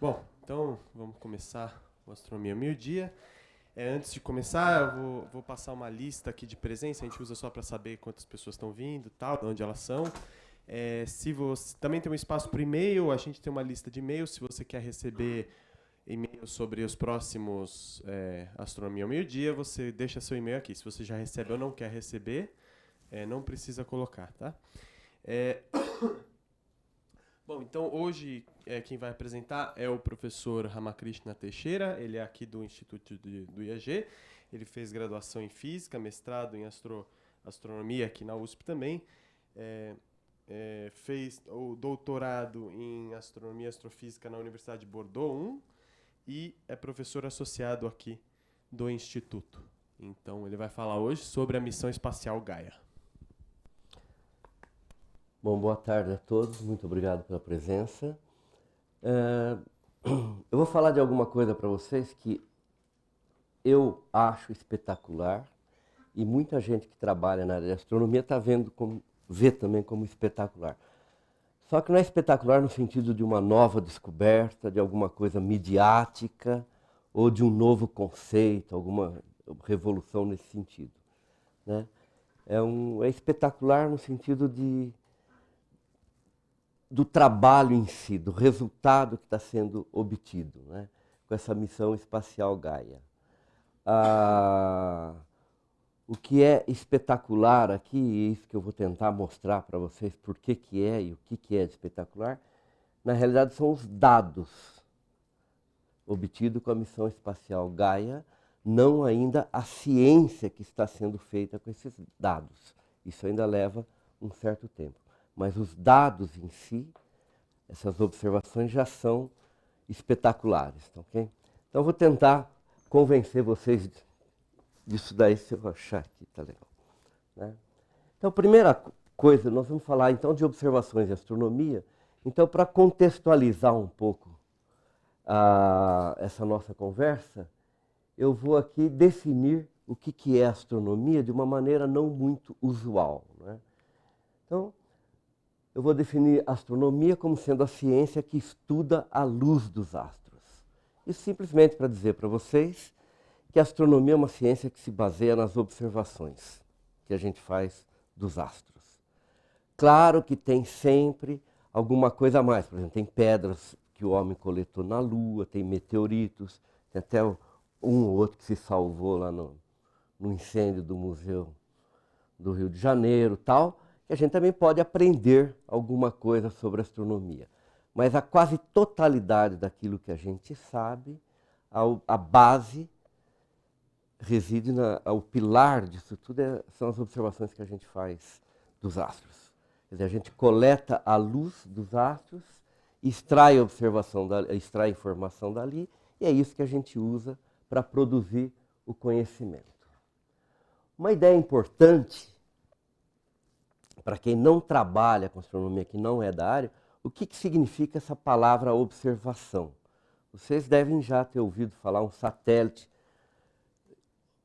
Bom, então vamos começar o Astronomia ao Meio-Dia. Antes de começar, eu vou passar uma lista aqui de presença, a gente usa só para saber quantas pessoas estão vindo, tal, de onde elas são. Se você também tem um espaço para e-mail, a gente tem uma lista de e-mails, se você quer receber e-mails sobre os próximos Astronomia ao Meio-Dia, você deixa seu e-mail aqui. Se você já recebe ou não quer receber, não precisa colocar, tá? Bom, então hoje quem vai apresentar é o professor Ramakrishna Teixeira, ele é aqui do Instituto do IAG, ele fez graduação em Física, mestrado em Astronomia aqui na USP também, fez o doutorado em Astronomia e Astrofísica na Universidade de Bordeaux 1 e é professor associado aqui do Instituto. Então ele vai falar hoje sobre a missão espacial Gaia. Bom, boa tarde a todos, muito obrigado pela presença. Eu vou falar de alguma coisa para vocês que eu acho espetacular e muita gente que trabalha na área de astronomia vê também como espetacular. Só que não é espetacular no sentido de uma nova descoberta, de alguma coisa midiática ou de um novo conceito, alguma revolução nesse sentido, né? É espetacular no sentido do trabalho em si, do resultado que está sendo obtido, né, com essa missão espacial Gaia. O que é espetacular aqui, e isso que eu vou tentar mostrar para vocês por que é e o que é espetacular, na realidade são os dados obtidos com a missão espacial Gaia, não ainda a ciência que está sendo feita com esses dados. Isso ainda leva um certo tempo. Mas os dados em si, essas observações já são espetaculares, tá, ok? Então eu vou tentar convencer vocês disso daí, se eu achar aqui, tá legal, né? Então, primeira coisa, nós vamos falar então de observações de astronomia. Então, para contextualizar um pouco essa nossa conversa, eu vou aqui definir o que é astronomia de uma maneira não muito usual, né? Então, eu vou definir astronomia como sendo a ciência que estuda a luz dos astros. Isso simplesmente para dizer para vocês que a astronomia é uma ciência que se baseia nas observações que a gente faz dos astros. Claro que tem sempre alguma coisa a mais. Por exemplo, tem pedras que o homem coletou na Lua, tem meteoritos, tem até um ou outro que se salvou lá no incêndio do Museu do Rio de Janeiro, tal, que a gente também pode aprender alguma coisa sobre astronomia. Mas a quase totalidade daquilo que a gente sabe, a base reside o pilar disso tudo são as observações que a gente faz dos astros. Quer dizer, a gente coleta a luz dos astros, extrai informação dali, e é isso que a gente usa para produzir o conhecimento. Uma ideia importante para quem não trabalha com astronomia, que não é da área, o que significa essa palavra observação? Vocês devem já ter ouvido falar um satélite,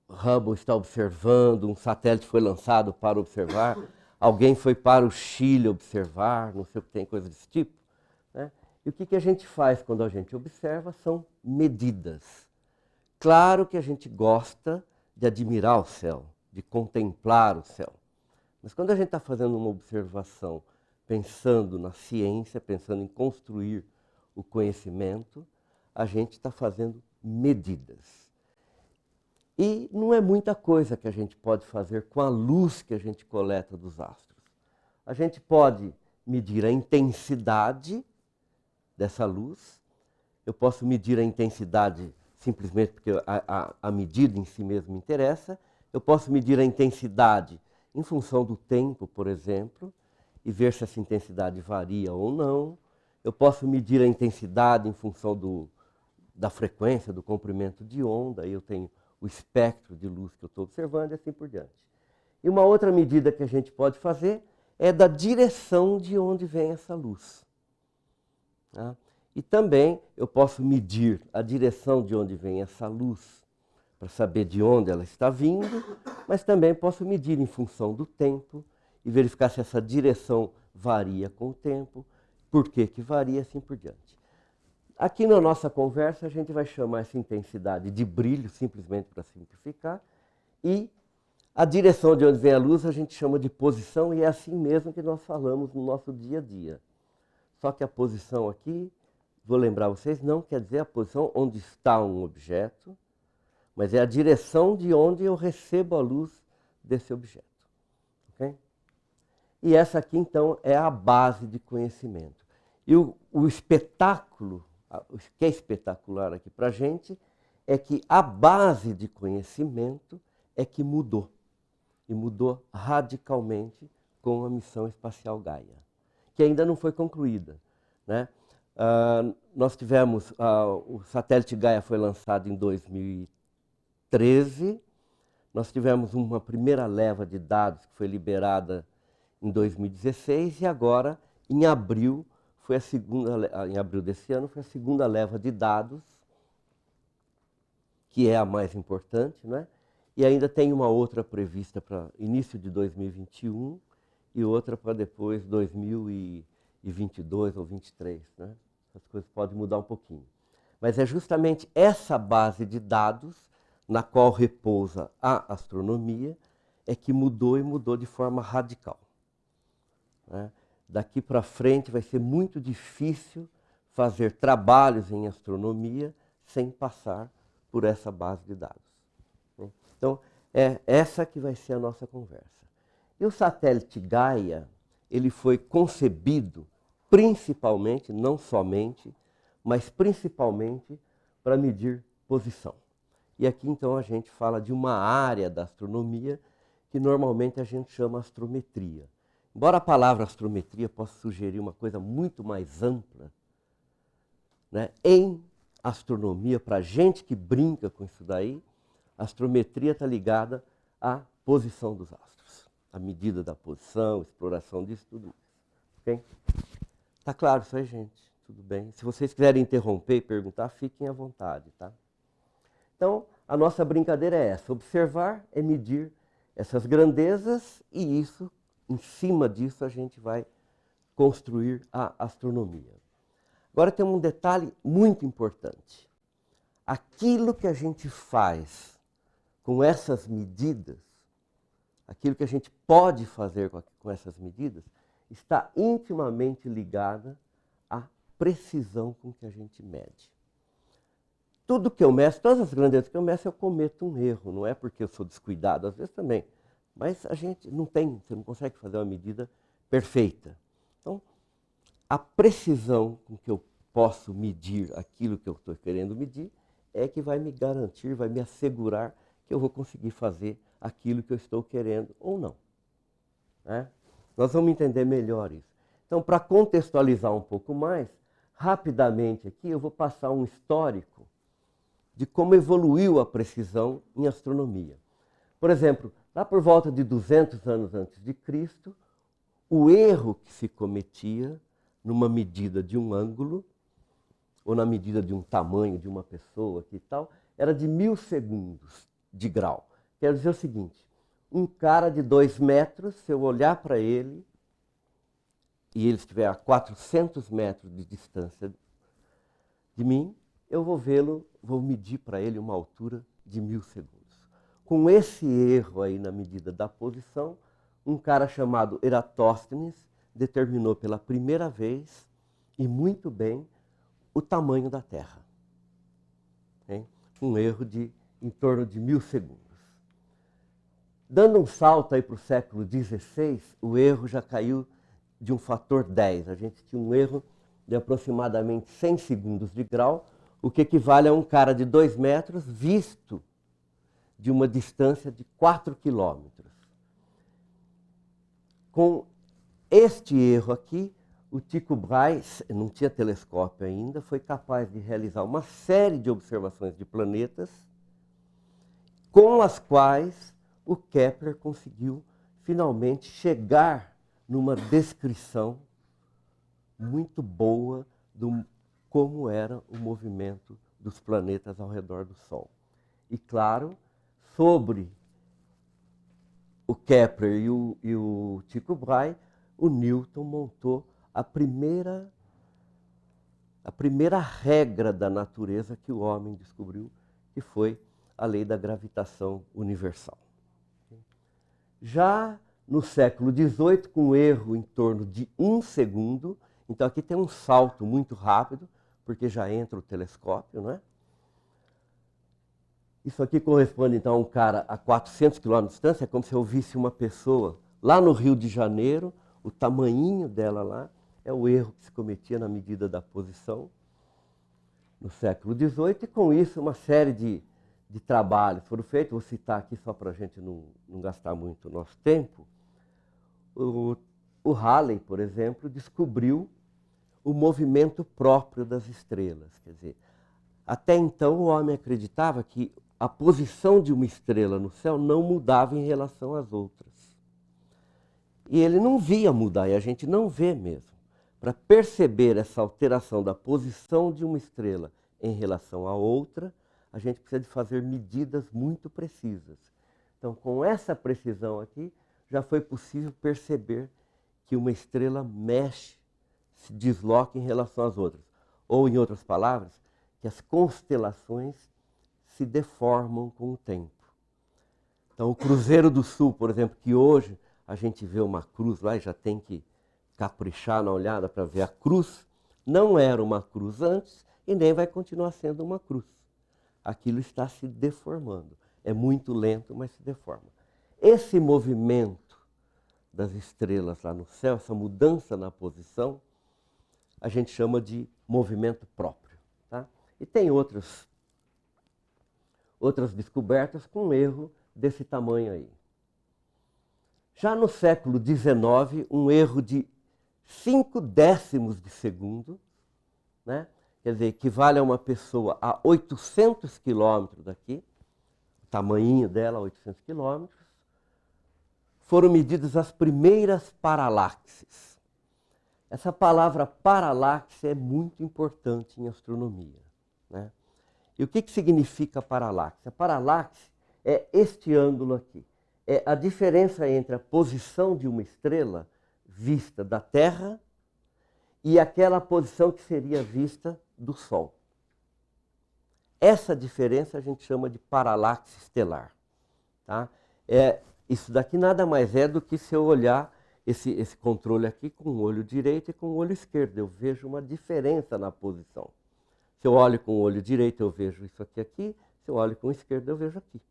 Hubble está observando, um satélite foi lançado para observar, alguém foi para o Chile observar, não sei o que tem, coisa desse tipo, né? E o que a gente faz quando a gente observa são medidas. Claro que a gente gosta de admirar o céu, de contemplar o céu. Mas quando a gente está fazendo uma observação, pensando na ciência, pensando em construir o conhecimento, a gente está fazendo medidas. E não é muita coisa que a gente pode fazer com a luz que a gente coleta dos astros. A gente pode medir a intensidade dessa luz. Eu posso medir a intensidade simplesmente porque a medida em si mesmo me interessa. Eu posso medir a intensidade em função do tempo, por exemplo, e ver se essa intensidade varia ou não. Eu posso medir a intensidade em função da frequência, do comprimento de onda, aí eu tenho o espectro de luz que eu estou observando e assim por diante. E uma outra medida que a gente pode fazer é da direção de onde vem essa luz, tá? E também eu posso medir a direção de onde vem essa luz, para saber de onde ela está vindo, mas também posso medir em função do tempo e verificar se essa direção varia com o tempo, por que varia, assim por diante. Aqui na nossa conversa a gente vai chamar essa intensidade de brilho, simplesmente para simplificar, e a direção de onde vem a luz a gente chama de posição, e é assim mesmo que nós falamos no nosso dia a dia. Só que a posição aqui, vou lembrar vocês, não quer dizer a posição onde está um objeto, mas é a direção de onde eu recebo a luz desse objeto. Okay? E essa aqui, então, é a base de conhecimento. E o espetáculo, o que é espetacular aqui para a gente, é que a base de conhecimento é que mudou. E mudou radicalmente com a missão espacial Gaia, que ainda não foi concluída, né? Nós tivemos, o satélite Gaia foi lançado em 2013, nós tivemos uma primeira leva de dados que foi liberada em 2016 e agora, em abril, em abril desse ano, foi a segunda leva de dados, que é a mais importante, né? E ainda tem uma outra prevista para início de 2021 e outra para depois 2022 ou 2023, né? As coisas podem mudar um pouquinho. Mas é justamente essa base de dados na qual repousa a astronomia é que mudou e mudou de forma radical, né? Daqui para frente vai ser muito difícil fazer trabalhos em astronomia sem passar por essa base de dados. Então, é essa que vai ser a nossa conversa. E o satélite Gaia, ele foi concebido principalmente, não somente, mas principalmente para medir posição. E aqui, então, a gente fala de uma área da astronomia que normalmente a gente chama astrometria. Embora a palavra astrometria possa sugerir uma coisa muito mais ampla, né? Em astronomia, para a gente que brinca com isso daí, a astrometria está ligada à posição dos astros, à medida da posição, exploração disso, tudo isso. Okay? Tá claro isso aí, gente? Tudo bem? Se vocês quiserem interromper e perguntar, fiquem à vontade, tá? Então, a nossa brincadeira é essa, observar é medir essas grandezas e isso, em cima disso, a gente vai construir a astronomia. Agora tem um detalhe muito importante. Aquilo que a gente faz com essas medidas, aquilo que a gente pode fazer com essas medidas, está intimamente ligada à precisão com que a gente mede. Tudo que eu meço, todas as grandezas que eu meço, eu cometo um erro. Não é porque eu sou descuidado, às vezes também. Mas a gente não tem, você não consegue fazer uma medida perfeita. Então, a precisão com que eu posso medir aquilo que eu estou querendo medir é que vai me garantir, vai me assegurar que eu vou conseguir fazer aquilo que eu estou querendo ou não. Né? Nós vamos entender melhor isso. Então, para contextualizar um pouco mais, rapidamente aqui eu vou passar um histórico de como evoluiu a precisão em astronomia. Por exemplo, lá por volta de 200 anos antes de Cristo, o erro que se cometia numa medida de um ângulo, ou na medida de um tamanho de uma pessoa aqui e tal, era de 1000 segundos de grau. Quer dizer o seguinte, um cara de 2 metros, se eu olhar para ele, e ele estiver a 400 metros de distância de mim, eu vou vê-lo, vou medir para ele uma altura de 1000 segundos. Com esse erro aí na medida da posição, um cara chamado Eratóstenes determinou pela primeira vez, e muito bem, o tamanho da Terra. Hein? Um erro de em torno de 1000 segundos. Dando um salto aí para o século XVI, o erro já caiu de um fator 10. A gente tinha um erro de aproximadamente 100 segundos de grau, o que equivale a um cara de 2 metros visto de uma distância de 4 quilômetros. Com este erro aqui, o Tycho Brahe, não tinha telescópio ainda, foi capaz de realizar uma série de observações de planetas com as quais o Kepler conseguiu finalmente chegar numa descrição muito boa de como era o movimento dos planetas ao redor do Sol. E claro, sobre o Kepler e o Tycho Brahe, o Newton montou a primeira a primeira regra da natureza que o homem descobriu, que foi a lei da gravitação universal. Já no século XVIII, com um erro em torno de 1 segundo, então aqui tem um salto muito rápido, porque já entra o telescópio, não é? Isso aqui corresponde então a um cara a 400 km de distância, é como se eu visse uma pessoa lá no Rio de Janeiro, o tamanhinho dela lá, é o erro que se cometia na medida da posição no século XVIII, e com isso uma série de trabalhos foram feitos. Vou citar aqui só para a gente não gastar muito o nosso tempo. O Halley, por exemplo, descobriu o movimento próprio das estrelas. Quer dizer, até então o homem acreditava que a posição de uma estrela no céu não mudava em relação às outras. E ele não via mudar, e a gente não vê mesmo. Para perceber essa alteração da posição de uma estrela em relação à outra, a gente precisa de fazer medidas muito precisas. Então, com essa precisão aqui, já foi possível perceber que uma estrela mexe, se desloca em relação às outras. Ou, em outras palavras, que as constelações se deformam com o tempo. Então, o Cruzeiro do Sul, por exemplo, que hoje a gente vê uma cruz lá e já tem que caprichar na olhada para ver a cruz, não era uma cruz antes e nem vai continuar sendo uma cruz. Aquilo está se deformando. É muito lento, mas se deforma. Esse movimento das estrelas lá no céu, essa mudança na posição, a gente chama de movimento próprio. Tá? E tem outras descobertas com erro desse tamanho aí. Já no século XIX, um erro de 5 décimos de segundo, né? Quer dizer, equivale a uma pessoa a 800 quilômetros daqui, o tamanho dela, 800 quilômetros, foram medidas as primeiras paralaxes. Essa palavra paralaxe é muito importante em astronomia, né? E o que significa paralaxe? A paralaxe é este ângulo aqui. É a diferença entre a posição de uma estrela vista da Terra e aquela posição que seria vista do Sol. Essa diferença a gente chama de paralaxe estelar. Tá? Isso daqui nada mais é do que se eu olhar esse controle aqui com o olho direito e com o olho esquerdo. Eu vejo uma diferença na posição. Se eu olho com o olho direito, eu vejo isso aqui. Se eu olho com o esquerdo, eu vejo aqui.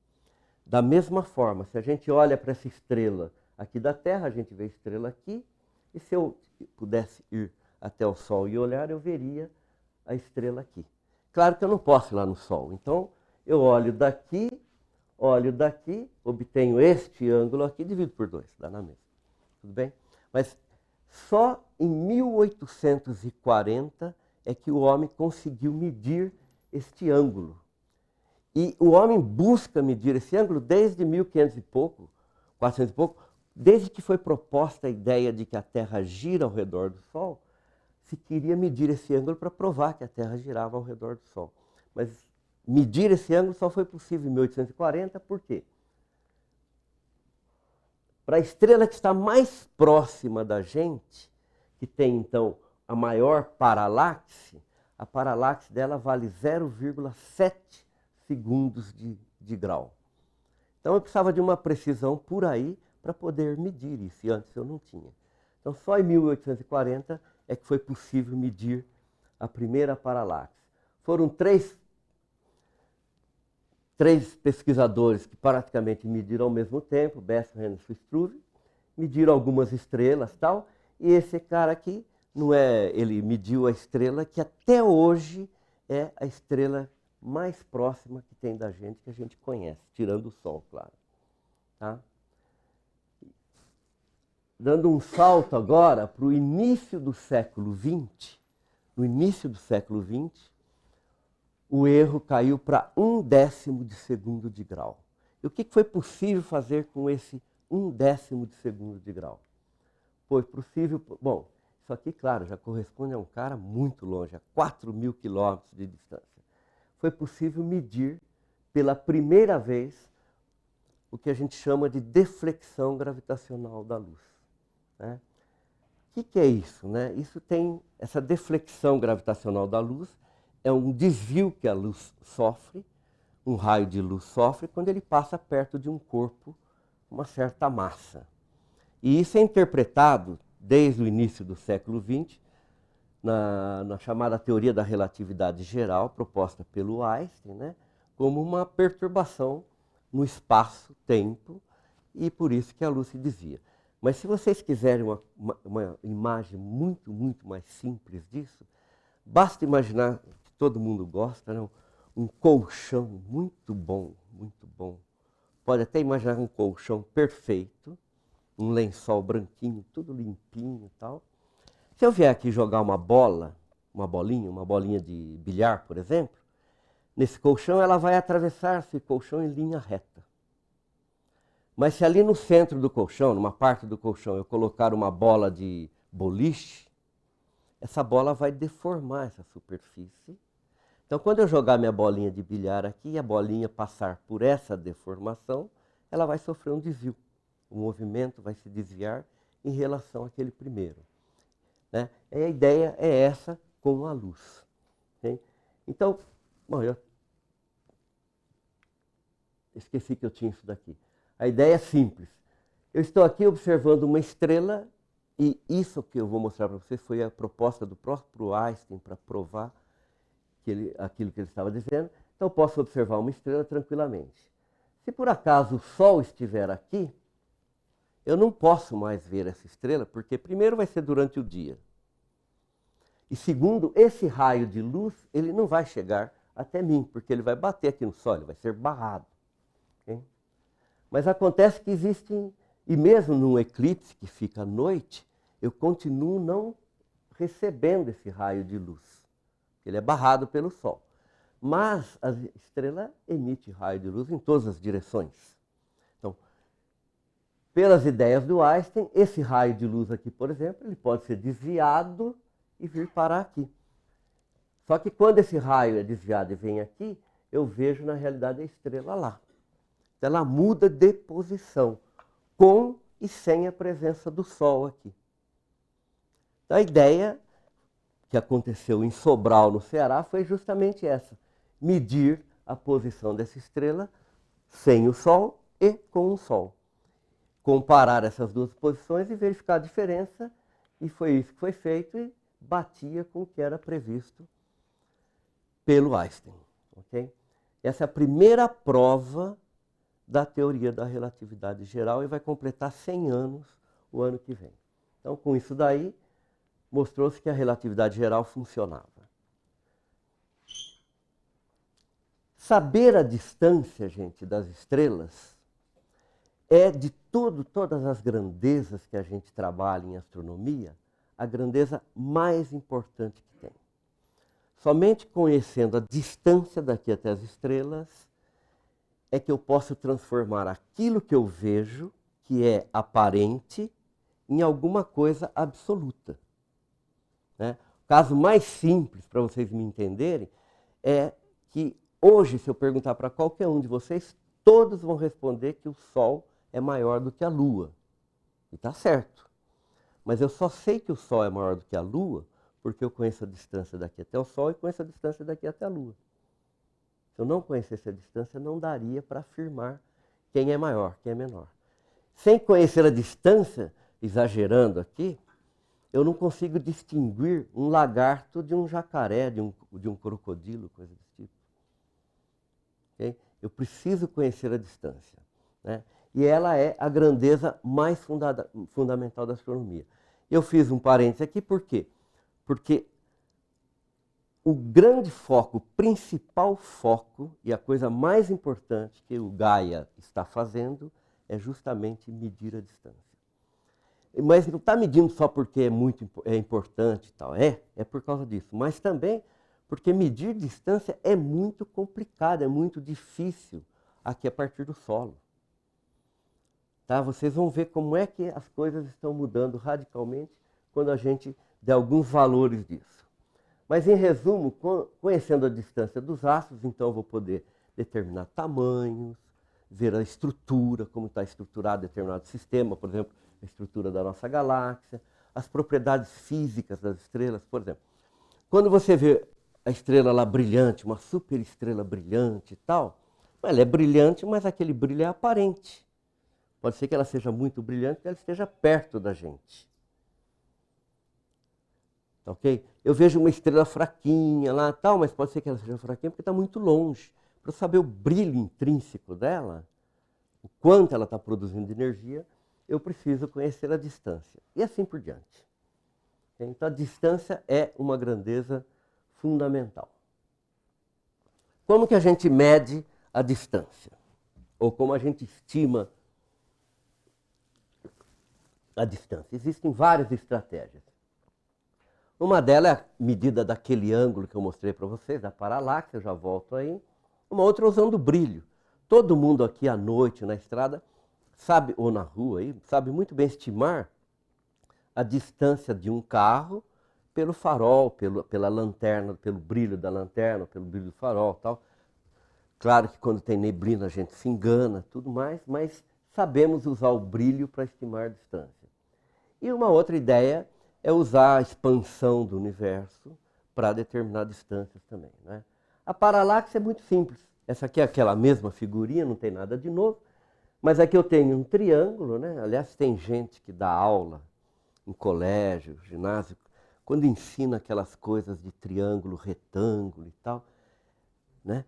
Da mesma forma, se a gente olha para essa estrela aqui da Terra, a gente vê a estrela aqui. E se eu pudesse ir até o Sol e olhar, eu veria a estrela aqui. Claro que eu não posso ir lá no Sol. Então, eu olho daqui, obtenho este ângulo aqui, divido por 2, dá na mesma. Tudo bem? Mas só em 1840 é que o homem conseguiu medir este ângulo. E o homem busca medir esse ângulo desde 1500 e pouco, 400 e pouco, desde que foi proposta a ideia de que a Terra gira ao redor do Sol, se queria medir esse ângulo para provar que a Terra girava ao redor do Sol. Mas medir esse ângulo só foi possível em 1840, por quê? Para a estrela que está mais próxima da gente, que tem então a maior paralaxe, a paralaxe dela vale 0,7 segundos de grau. Então eu precisava de uma precisão por aí para poder medir isso, e antes eu não tinha. Então só em 1840 é que foi possível medir a primeira paralaxe. Foram três pesquisadores que praticamente mediram ao mesmo tempo, Bessel, Henry e Struve, mediram algumas estrelas e tal, e esse cara aqui, ele mediu a estrela que até hoje é a estrela mais próxima que tem da gente, que a gente conhece, tirando o Sol, claro. Tá? Dando um salto agora para o início do século XX, no início do século XX, o erro caiu para 1 décimo de segundo de grau. E o que foi possível fazer com esse 1 décimo de segundo de grau? Foi possível, bom, isso aqui, claro, já corresponde a um cara muito longe, a 4.000 quilômetros de distância. Foi possível medir pela primeira vez o que a gente chama de deflexão gravitacional da luz, né? que é isso, né? Isso tem essa deflexão gravitacional da luz, é um desvio que a luz sofre, um raio de luz sofre quando ele passa perto de um corpo com uma certa massa. E isso é interpretado desde o início do século XX, na chamada teoria da relatividade geral, proposta pelo Einstein, né, como uma perturbação no espaço-tempo, e por isso que a luz se desvia. Mas se vocês quiserem uma imagem muito, muito mais simples disso, basta imaginar, que todo mundo gosta, né, um colchão muito bom, muito bom. Pode até imaginar um colchão perfeito, um lençol branquinho, tudo limpinho e tal. Se eu vier aqui jogar uma bolinha de bilhar, por exemplo, nesse colchão ela vai atravessar esse colchão em linha reta. Mas se ali no centro do colchão, numa parte do colchão, eu colocar uma bola de boliche, essa bola vai deformar essa superfície. Então, quando eu jogar minha bolinha de bilhar aqui e a bolinha passar por essa deformação, ela vai sofrer um desvio. O movimento vai se desviar em relação àquele primeiro. Né? E a ideia é essa com a luz. Okay? Então, bom, eu esqueci que eu tinha isso daqui. A ideia é simples. Eu estou aqui observando uma estrela e isso que eu vou mostrar para vocês foi a proposta do próprio Einstein para provar aquilo que ele estava dizendo. Então, eu posso observar uma estrela tranquilamente. Se por acaso o Sol estiver aqui, eu não posso mais ver essa estrela, porque primeiro vai ser durante o dia. E segundo, esse raio de luz, ele não vai chegar até mim, porque ele vai bater aqui no Sol, ele vai ser barrado. Okay? Mas acontece que existem, e mesmo num eclipse que fica à noite, eu continuo não recebendo esse raio de luz. Ele é barrado pelo Sol. Mas a estrela emite raio de luz em todas as direções. Então, pelas ideias do Einstein, esse raio de luz aqui, por exemplo, ele pode ser desviado e vir parar aqui. Só que quando esse raio é desviado e vem aqui, eu vejo na realidade a estrela lá. Então, ela muda de posição, com e sem a presença do Sol aqui. Então, a ideia que aconteceu em Sobral, no Ceará, foi justamente essa. Medir a posição dessa estrela sem o Sol e com o Sol. Comparar essas duas posições e verificar a diferença. E foi isso que foi feito e batia com o que era previsto pelo Einstein. Okay? Essa é a primeira prova da teoria da relatividade geral e vai completar 100 anos o ano que vem. Então, com isso daí, mostrou-se que a relatividade geral funcionava. Saber a distância, gente, das estrelas é de todas as grandezas que a gente trabalha em astronomia, a grandeza mais importante que tem. Somente conhecendo a distância daqui até as estrelas é que eu posso transformar aquilo que eu vejo, que é aparente, em alguma coisa absoluta. Né? O caso mais simples, para vocês me entenderem, é que hoje, se eu perguntar para qualquer um de vocês, todos vão responder que o Sol é maior do que a Lua. E está certo. Mas eu só sei que o Sol é maior do que a Lua porque eu conheço a distância daqui até o Sol e conheço a distância daqui até a Lua. Se eu não conhecesse a distância, não daria para afirmar quem é maior, quem é menor. Sem conhecer a distância, exagerando aqui, eu não consigo distinguir um lagarto de um jacaré, de um crocodilo, coisa desse tipo. Okay? Eu preciso conhecer a distância. Né? E ela é a grandeza mais fundamental da astronomia. Eu fiz um parênteses aqui, por quê? Porque o grande foco, o principal foco e a coisa mais importante que o Gaia está fazendo é justamente medir a distância. Mas não está medindo só porque é importante e tal, é por causa disso. Mas também porque medir distância é muito complicado, é muito difícil aqui a partir do solo. Tá? Vocês vão ver como é que as coisas estão mudando radicalmente quando a gente der alguns valores disso. Mas, em resumo, conhecendo a distância dos astros, então eu vou poder determinar tamanhos, ver a estrutura, como está estruturado determinado sistema, por exemplo, a estrutura da nossa galáxia, as propriedades físicas das estrelas. Por exemplo, quando você vê a estrela lá brilhante, uma superestrela brilhante e tal, ela é brilhante, mas aquele brilho é aparente. Pode ser que ela seja muito brilhante, que ela esteja perto da gente. Ok? Eu vejo uma estrela fraquinha lá, tal, mas pode ser que ela seja fraquinha porque está muito longe. Para eu saber o brilho intrínseco dela, o quanto ela está produzindo de energia, eu preciso conhecer a distância. E assim por diante. Então a distância é uma grandeza fundamental. Como que a gente mede a distância? Ou como a gente estima a distância? Existem várias estratégias. Uma delas é a medida daquele ângulo que eu mostrei para vocês, da paralaxe, eu já volto aí. Uma outra é usando o brilho. Todo mundo aqui à noite na estrada sabe, ou na rua aí, sabe muito bem estimar a distância de um carro pelo farol, pela lanterna, pelo brilho da lanterna, pelo brilho do farol e tal. Claro que quando tem neblina a gente se engana, tudo mais, mas sabemos usar o brilho para estimar a distância. E uma outra ideia é usar a expansão do universo para determinar distâncias também, né? A paralaxe é muito simples. Essa aqui é aquela mesma figurinha, não tem nada de novo, mas aqui eu tenho um triângulo, né? Aliás, tem gente que dá aula em colégio, ginásio, quando ensina aquelas coisas de triângulo, retângulo e tal, né?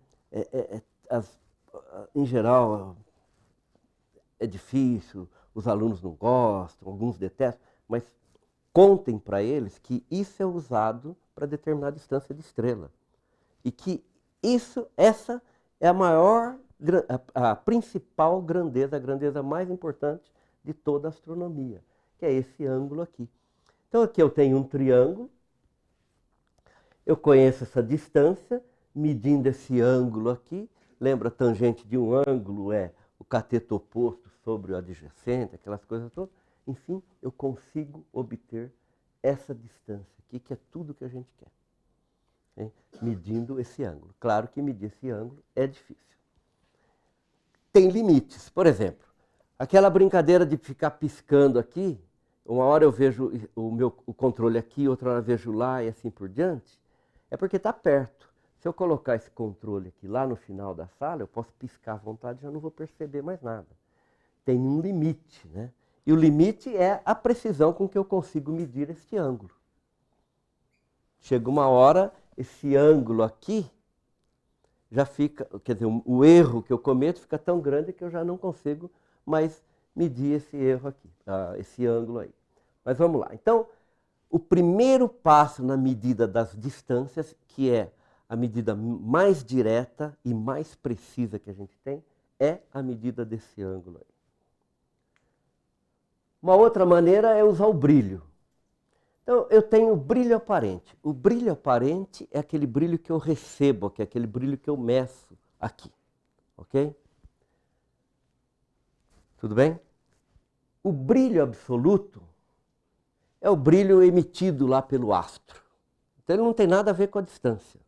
Em geral, é difícil, os alunos não gostam, alguns detestam, mas contem para eles que isso é usado para determinar a distância de estrela. E que essa é a principal grandeza, a grandeza mais importante de toda a astronomia, que é esse ângulo aqui. Então aqui eu tenho um triângulo, eu conheço essa distância, medindo esse ângulo aqui. Lembra, a tangente de um ângulo é o cateto oposto sobre o adjacente, aquelas coisas todas. Enfim, eu consigo obter essa distância aqui, que é tudo que a gente quer, hein? Medindo esse ângulo. Claro que medir esse ângulo é difícil. Tem limites. Por exemplo, aquela brincadeira de ficar piscando aqui, uma hora eu vejo o controle aqui, outra hora eu vejo lá e assim por diante, é porque está perto. Se eu colocar esse controle aqui lá no final da sala, eu posso piscar à vontade e já não vou perceber mais nada. Tem um limite, né? E o limite é a precisão com que eu consigo medir este ângulo. Chega uma hora, esse ângulo aqui já fica, quer dizer, o erro que eu cometo fica tão grande que eu já não consigo mais medir esse erro aqui, esse ângulo aí. Mas vamos lá. Então, o primeiro passo na medida das distâncias, que é a medida mais direta e mais precisa que a gente tem, é a medida desse ângulo aí. Uma outra maneira é usar o brilho. Então, eu tenho brilho aparente. O brilho aparente é aquele brilho que eu recebo, que é aquele brilho que eu meço aqui. Ok? Tudo bem? O brilho absoluto é o brilho emitido lá pelo astro. Então, ele não tem nada a ver com a distância.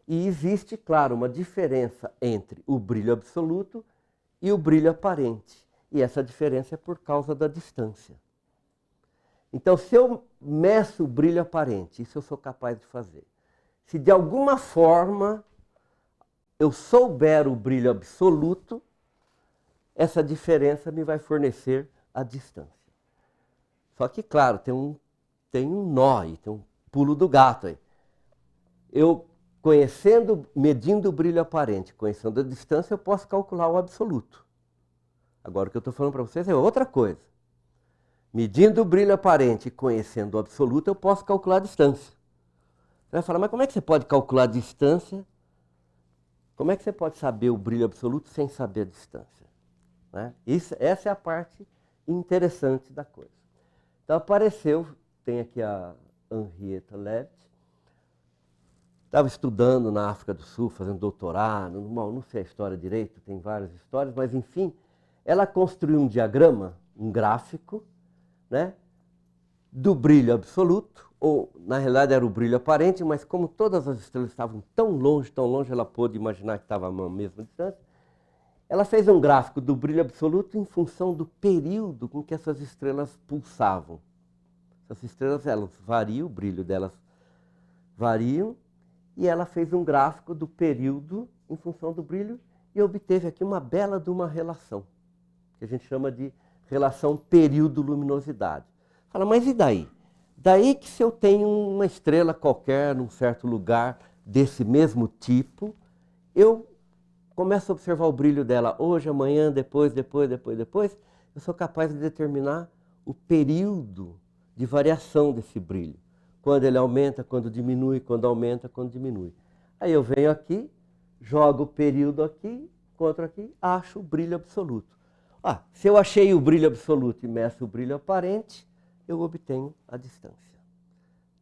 E existe, claro, uma diferença entre o brilho absoluto e o brilho aparente. E essa diferença é por causa da distância. Então, se eu meço o brilho aparente, isso eu sou capaz de fazer. Se de alguma forma eu souber o brilho absoluto, essa diferença me vai fornecer a distância. Só que, claro, tem um nó aí, tem um pulo do gato aí. Eu, medindo o brilho aparente, conhecendo a distância, eu posso calcular o absoluto. Agora, o que eu estou falando para vocês é outra coisa. Medindo o brilho aparente e conhecendo o absoluto, eu posso calcular a distância. Você vai falar, mas como é que você pode calcular a distância? Como é que você pode saber o brilho absoluto sem saber a distância? Né? Essa é a parte interessante da coisa. Então apareceu, tem aqui a Henrietta Leavitt, estava estudando na África do Sul, fazendo doutorado, não sei a história direito, tem várias histórias, mas enfim, ela construiu um diagrama, um gráfico, né, do brilho absoluto, ou na realidade era o brilho aparente, mas como todas as estrelas estavam tão longe, ela pôde imaginar que estava à mesma distância. Ela fez um gráfico do brilho absoluto em função do período com que essas estrelas pulsavam. Essas estrelas, elas variam, o brilho delas variam, e ela fez um gráfico do período em função do brilho e obteve aqui uma bela de uma relação, que a gente chama de relação período-luminosidade. Fala, mas e daí? Daí que se eu tenho uma estrela qualquer num certo lugar desse mesmo tipo, eu começo a observar o brilho dela hoje, amanhã, depois, eu sou capaz de determinar o período de variação desse brilho. Quando ele aumenta, quando diminui, quando aumenta, quando diminui. Aí eu venho aqui, jogo o período aqui, encontro aqui, acho o brilho absoluto. Se eu achei o brilho absoluto e meço o brilho aparente, eu obtenho a distância.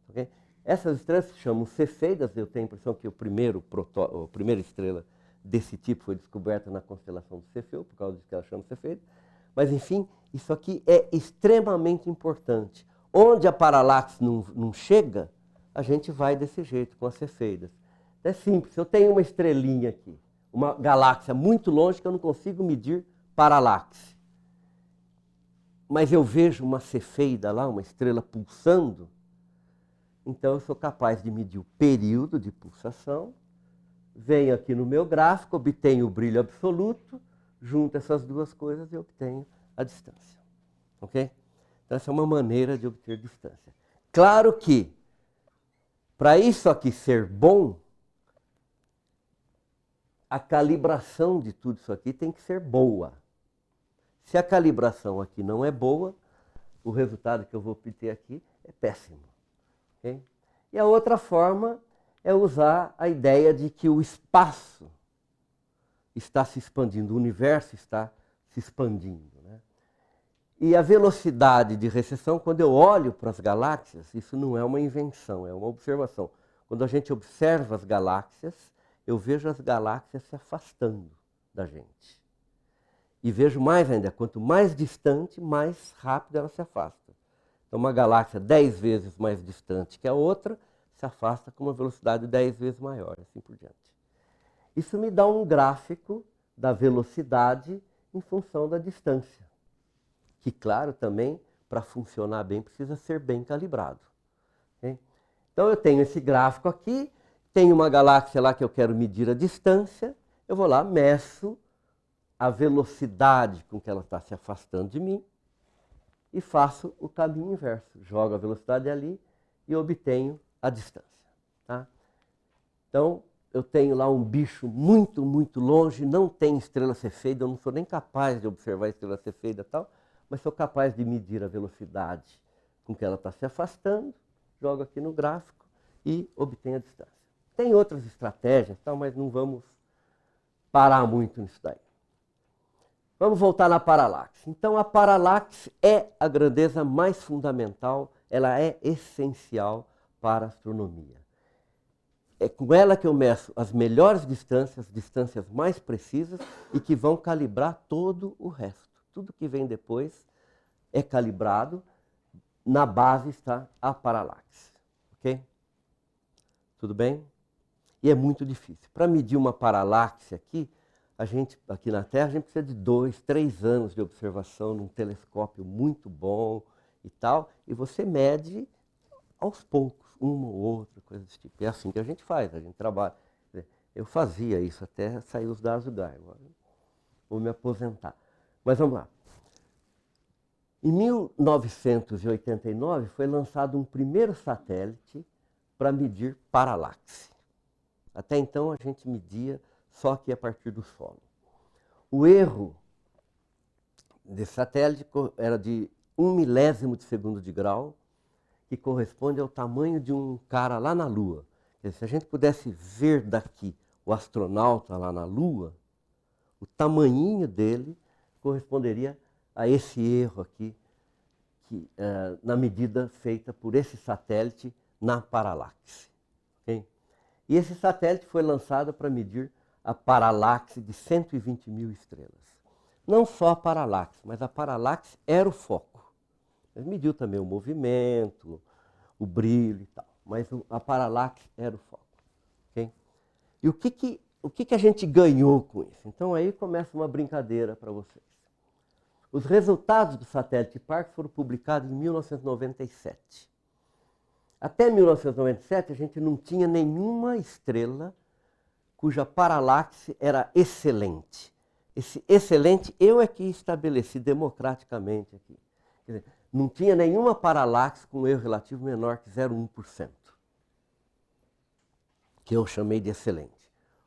Okay? Essas estrelas se chamam cefeidas, eu tenho a impressão que a primeira estrela desse tipo foi descoberta na constelação do Cefeu, por causa disso que ela chama cefeida. Mas, enfim, isso aqui é extremamente importante. Onde a paralaxe não chega, a gente vai desse jeito, com as cefeidas. É simples, eu tenho uma estrelinha aqui, uma galáxia muito longe que eu não consigo medir paralaxe. Mas eu vejo uma cefeida lá, uma estrela pulsando, então eu sou capaz de medir o período de pulsação, venho aqui no meu gráfico, obtenho o brilho absoluto, junto essas duas coisas e obtenho a distância. Ok? Então essa é uma maneira de obter distância. Claro que, para isso aqui ser bom, a calibração de tudo isso aqui tem que ser boa. Se a calibração aqui não é boa, o resultado que eu vou obter aqui é péssimo. Okay? E a outra forma é usar a ideia de que o espaço está se expandindo, o universo está se expandindo. Né? E a velocidade de recessão, quando eu olho para as galáxias, isso não é uma invenção, é uma observação. Quando a gente observa as galáxias, eu vejo as galáxias se afastando da gente. E vejo mais ainda, quanto mais distante, mais rápido ela se afasta. Então, uma galáxia 10 vezes mais distante que a outra se afasta com uma velocidade 10 vezes maior, assim por diante. Isso me dá um gráfico da velocidade em função da distância. Que, claro, também, para funcionar bem, precisa ser bem calibrado. Okay? Então, eu tenho esse gráfico aqui, tenho uma galáxia lá que eu quero medir a distância, eu vou lá, meço a velocidade com que ela está se afastando de mim e faço o caminho inverso. Jogo a velocidade ali e obtenho a distância. Tá? Então, eu tenho lá um bicho muito, muito longe, não tem estrela cefeida, eu não sou nem capaz de observar a estrela cefeida e tal, mas sou capaz de medir a velocidade com que ela está se afastando, jogo aqui no gráfico e obtenho a distância. Tem outras estratégias, tal, mas não vamos parar muito nisso daí. Vamos voltar na paralaxe. Então, a paralaxe é a grandeza mais fundamental, ela é essencial para a astronomia. É com ela que eu meço as melhores distâncias, distâncias mais precisas e que vão calibrar todo o resto. Tudo que vem depois é calibrado, na base está a paralaxe. Ok? Tudo bem? E é muito difícil. Para medir uma paralaxe aqui na Terra, a gente precisa de 2, 3 anos de observação num telescópio muito bom e tal, e você mede aos poucos, uma ou outra, coisa desse tipo. É assim que a gente faz, a gente trabalha. Eu fazia isso até sair os dados do GAI, agora vou me aposentar. Mas vamos lá. Em 1989 foi lançado um primeiro satélite para medir paralaxe. Até então a gente media só que a partir do solo. O erro desse satélite era de 1/1000 de segundo de grau, que corresponde ao tamanho de um cara lá na Lua. Quer dizer, se a gente pudesse ver daqui o astronauta lá na Lua, o tamanhinho dele corresponderia a esse erro aqui, na medida feita por esse satélite na paralaxe. Okay? E esse satélite foi lançado para medir a paralaxe de 120.000 estrelas. Não só a paralaxe, mas a paralaxe era o foco. Ele mediu também o movimento, o brilho e tal, mas a paralaxe era o foco. Okay? E o que a gente ganhou com isso? Então aí começa uma brincadeira para vocês. Os resultados do satélite Parkes foram publicados em 1997. Até 1997, a gente não tinha nenhuma estrela cuja paralaxe era excelente. Esse excelente eu é que estabeleci democraticamente aqui. Quer dizer, não tinha nenhuma paralaxe com erro relativo menor que 0,1%, que eu chamei de excelente.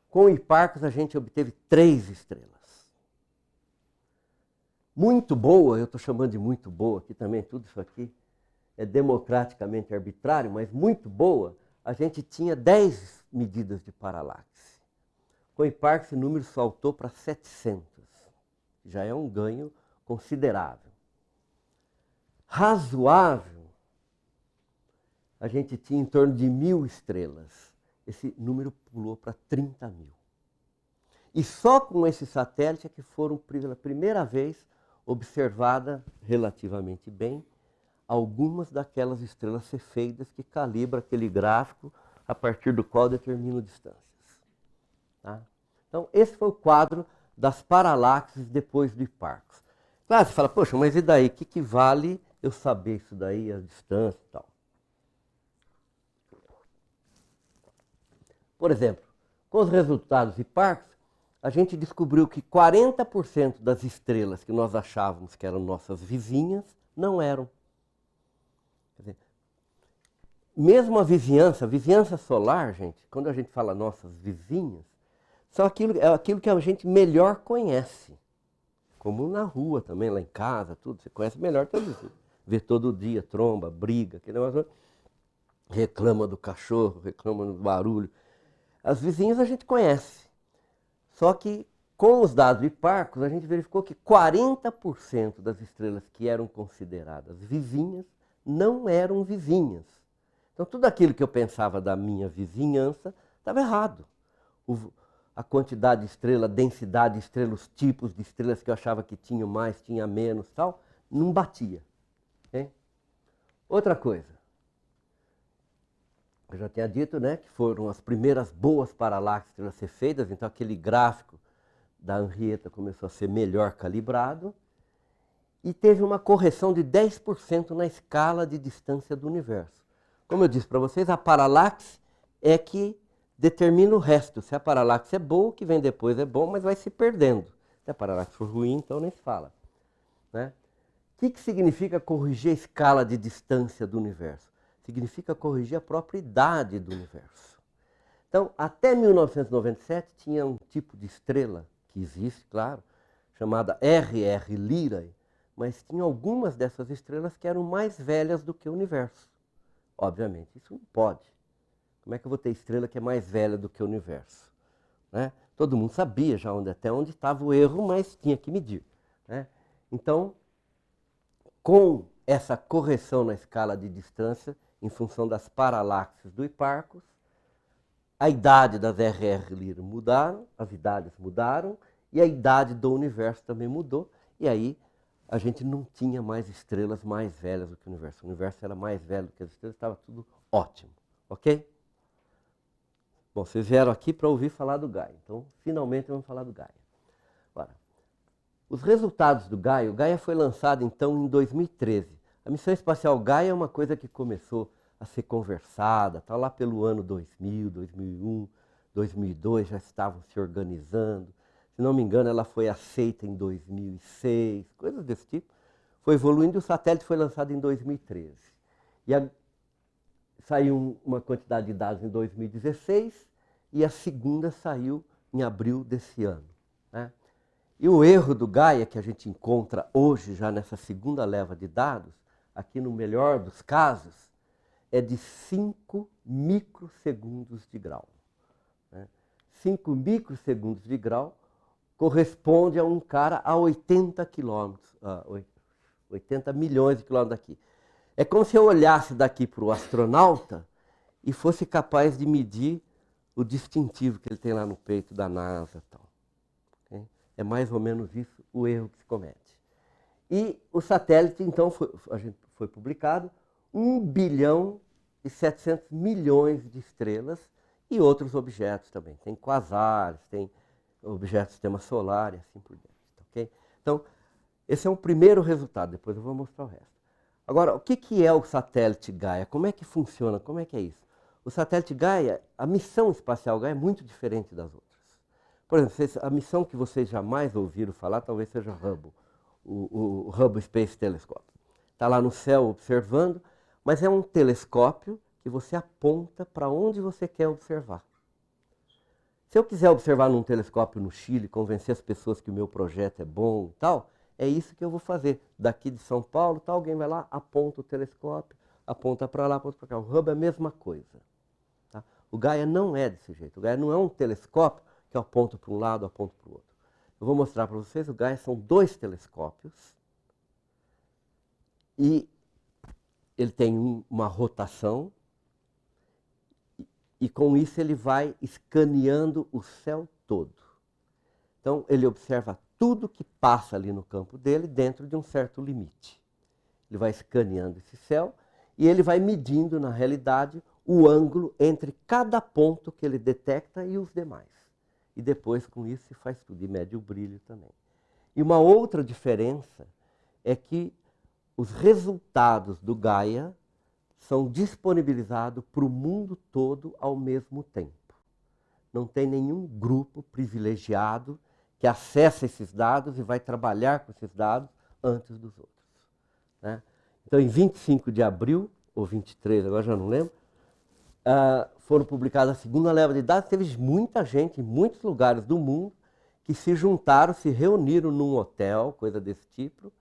Com o Hipparcos, a gente obteve 3 estrelas. Muito boa, eu estou chamando de muito boa, aqui também tudo isso aqui é democraticamente arbitrário, mas muito boa, a gente tinha 10 medidas de paralaxe. Com o Hipparcos, esse número saltou para 700. Já é um ganho considerável. Razoável, a gente tinha em torno de 1.000 estrelas. Esse número pulou para 30.000. E só com esse satélite é que foram, pela primeira vez, observada relativamente bem algumas daquelas estrelas cefeidas que calibra aquele gráfico a partir do qual determina distâncias. Tá? Então, esse foi o quadro das paralaxes depois do Hipparcos. Claro, você fala, poxa, mas e daí? O que vale eu saber isso daí, a distância e tal? Por exemplo, com os resultados de Hipparcos, a gente descobriu que 40% das estrelas que nós achávamos que eram nossas vizinhas, não eram. Quer dizer, mesmo a vizinhança solar, gente, quando a gente fala nossas vizinhas, são aquilo que a gente melhor conhece. Como na rua também, lá em casa, tudo. Você conhece melhor teu vizinho. Vê todo dia, tromba, briga, aquele negócio, reclama do cachorro, reclama do barulho. As vizinhas a gente conhece. Só que com os dados de Hipparcos, a gente verificou que 40% das estrelas que eram consideradas vizinhas não eram vizinhas. Então tudo aquilo que eu pensava da minha vizinhança estava errado. A quantidade de estrela, a densidade de estrelas, os tipos de estrelas que eu achava que tinham mais, tinha menos, tal, não batia. Hein? Outra coisa, eu já tinha dito, né, que foram as primeiras boas paralaxes a ser feitas, então aquele gráfico da Henrietta começou a ser melhor calibrado e teve uma correção de 10% na escala de distância do universo. Como eu disse para vocês, a paralaxe é que determina o resto. Se a paralaxe é boa, o que vem depois é bom, mas vai se perdendo. Se a paralaxe for ruim, então nem se fala. Né? O que significa corrigir a escala de distância do universo? Significa corrigir a própria idade do universo. Então, até 1997, tinha um tipo de estrela, que existe, claro, chamada RR Lyrae, mas tinha algumas dessas estrelas que eram mais velhas do que o universo. Obviamente, isso não pode. Como é que eu vou ter estrela que é mais velha do que o universo? Né? Todo mundo sabia já até onde estava o erro, mas tinha que medir. Né? Então, com essa correção na escala de distância, em função das paralaxes do Hipparcos, a idade das RR Lyrae mudaram, as idades mudaram, e a idade do universo também mudou, e aí a gente não tinha mais estrelas mais velhas do que o universo. O universo era mais velho do que as estrelas, estava tudo ótimo. Ok? Bom, vocês vieram aqui para ouvir falar do Gaia, então finalmente vamos falar do Gaia. Agora, os resultados do Gaia, o Gaia foi lançado então em 2013. A missão espacial Gaia é uma coisa que começou a ser conversada, tá lá pelo ano 2000, 2001, 2002 já estavam se organizando. Se não me engano, ela foi aceita em 2006, coisas desse tipo. Foi evoluindo e o satélite foi lançado em 2013. Saiu uma quantidade de dados em 2016 e a segunda saiu em abril desse ano. Né? E o erro do Gaia, que a gente encontra hoje já nessa segunda leva de dados, aqui no melhor dos casos, é de 5 microsegundos de grau. Né? 5 microsegundos de grau corresponde a um cara a 80 quilômetros, 80 milhões de quilômetros daqui. É como se eu olhasse daqui para o astronauta e fosse capaz de medir o distintivo que ele tem lá no peito da NASA. Tal. Okay? É mais ou menos isso o erro que se comete. E o satélite, então, foi publicado 1 bilhão e 700 milhões de estrelas e outros objetos também. Tem quasares, tem objetos do sistema solar e assim por diante. Okay? Então, Esse é um primeiro resultado, depois eu vou mostrar o resto. Agora, o que é o satélite Gaia? Como é que funciona? Como é que é isso? O satélite Gaia, a missão espacial Gaia é muito diferente das outras. Por exemplo, a missão que vocês jamais ouviram falar talvez seja Hubble, o Hubble Space Telescope. Está lá no céu observando, mas é um telescópio que você aponta para onde você quer observar. Se eu quiser observar num telescópio no Chile, convencer as pessoas que o meu projeto é bom e tal, é isso que eu vou fazer. Daqui de São Paulo, tá, alguém vai lá, aponta o telescópio, aponta para lá, aponta para cá. O Hubble é a mesma coisa. Tá? O Gaia não é desse jeito. O Gaia não é um telescópio que eu aponto para um lado, aponto para o outro. Eu vou mostrar para vocês, o Gaia são 2 telescópios e ele tem uma rotação e com isso ele vai escaneando o céu todo. Então ele observa tudo que passa ali no campo dele dentro de um certo limite. Ele vai escaneando esse céu e ele vai medindo, na realidade, o ângulo entre cada ponto que ele detecta e os demais. E depois, com isso, se faz tudo, e mede o brilho também. E uma outra diferença é que os resultados do Gaia são disponibilizados para o mundo todo ao mesmo tempo. Não tem nenhum grupo privilegiado que acessa esses dados e vai trabalhar com esses dados antes dos outros. Né? Então, em 25 de abril, ou 23, agora já não lembro, foram publicadas a segunda leva de dados. Teve muita gente em muitos lugares do mundo que se juntaram, se reuniram num hotel, coisa desse tipo,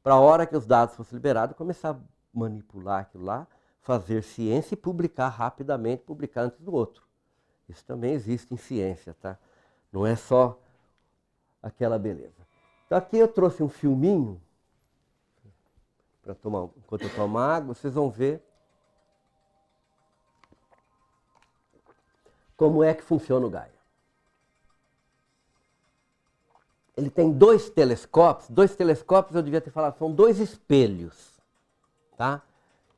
para a hora que os dados fossem liberados, começar a manipular aquilo lá, fazer ciência e publicar rapidamente, publicar antes do outro. Isso também existe em ciência, tá? Não é só aquela beleza. Então aqui eu trouxe um filminho, para tomar, enquanto eu tomo água, vocês vão ver como é que funciona o Gaia. Ele tem 2 telescópios eu devia ter falado, são 2 espelhos, tá?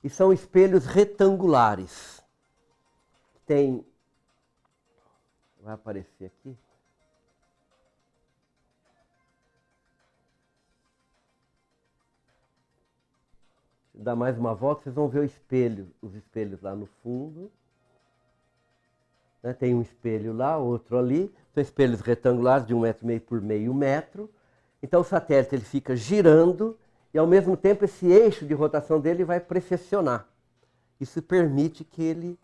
E são espelhos retangulares. Tem, vai aparecer aqui. Dá mais uma volta, vocês vão ver os espelhos lá no fundo. Né? Tem um espelho lá, outro ali. São espelhos retangulares de 1,5 m por meio metro. Então o satélite ele fica girando e ao mesmo tempo esse eixo de rotação dele vai precessionar. Isso permite que ele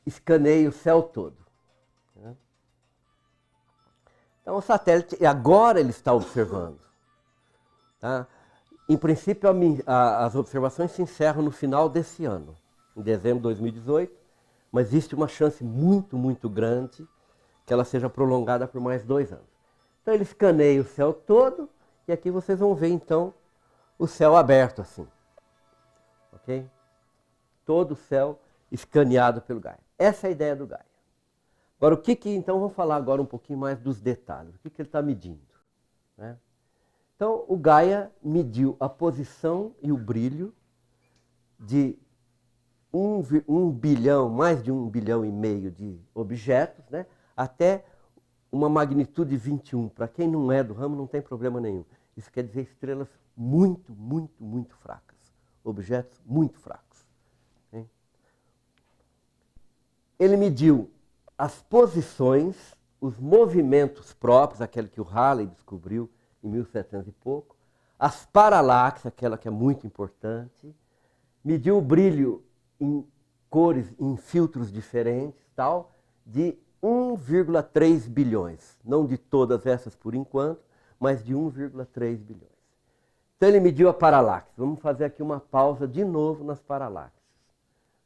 escaneie o céu todo. Né? Então o satélite, agora ele está observando. Tá? Em princípio, as observações se encerram no final desse ano, em dezembro de 2018, mas existe uma chance muito, muito grande que ela seja prolongada por mais 2 anos. Então ele escaneia o céu todo e aqui vocês vão ver então o céu aberto assim. Ok? Todo o céu escaneado pelo Gaia. Essa é a ideia do Gaia. Agora, então vamos falar agora um pouquinho mais dos detalhes. O que ele está medindo? Né? Então, o Gaia mediu a posição e o brilho de 1 bilhão, mais de 1,5 bilhão de objetos, né, até uma magnitude 21. Para quem não é do ramo, não tem problema nenhum. Isso quer dizer estrelas muito, muito, muito fracas. Objetos muito fracos. Hein? Ele mediu as posições, os movimentos próprios, aquele que o Halley descobriu em 1700 e pouco, as paralaxes, aquela que é muito importante, mediu o brilho em cores, em filtros diferentes, tal, de 1,3 bilhões. Não de todas essas por enquanto, mas de 1,3 bilhões. Então ele mediu a paralaxe. Vamos fazer aqui uma pausa de novo nas paralaxes.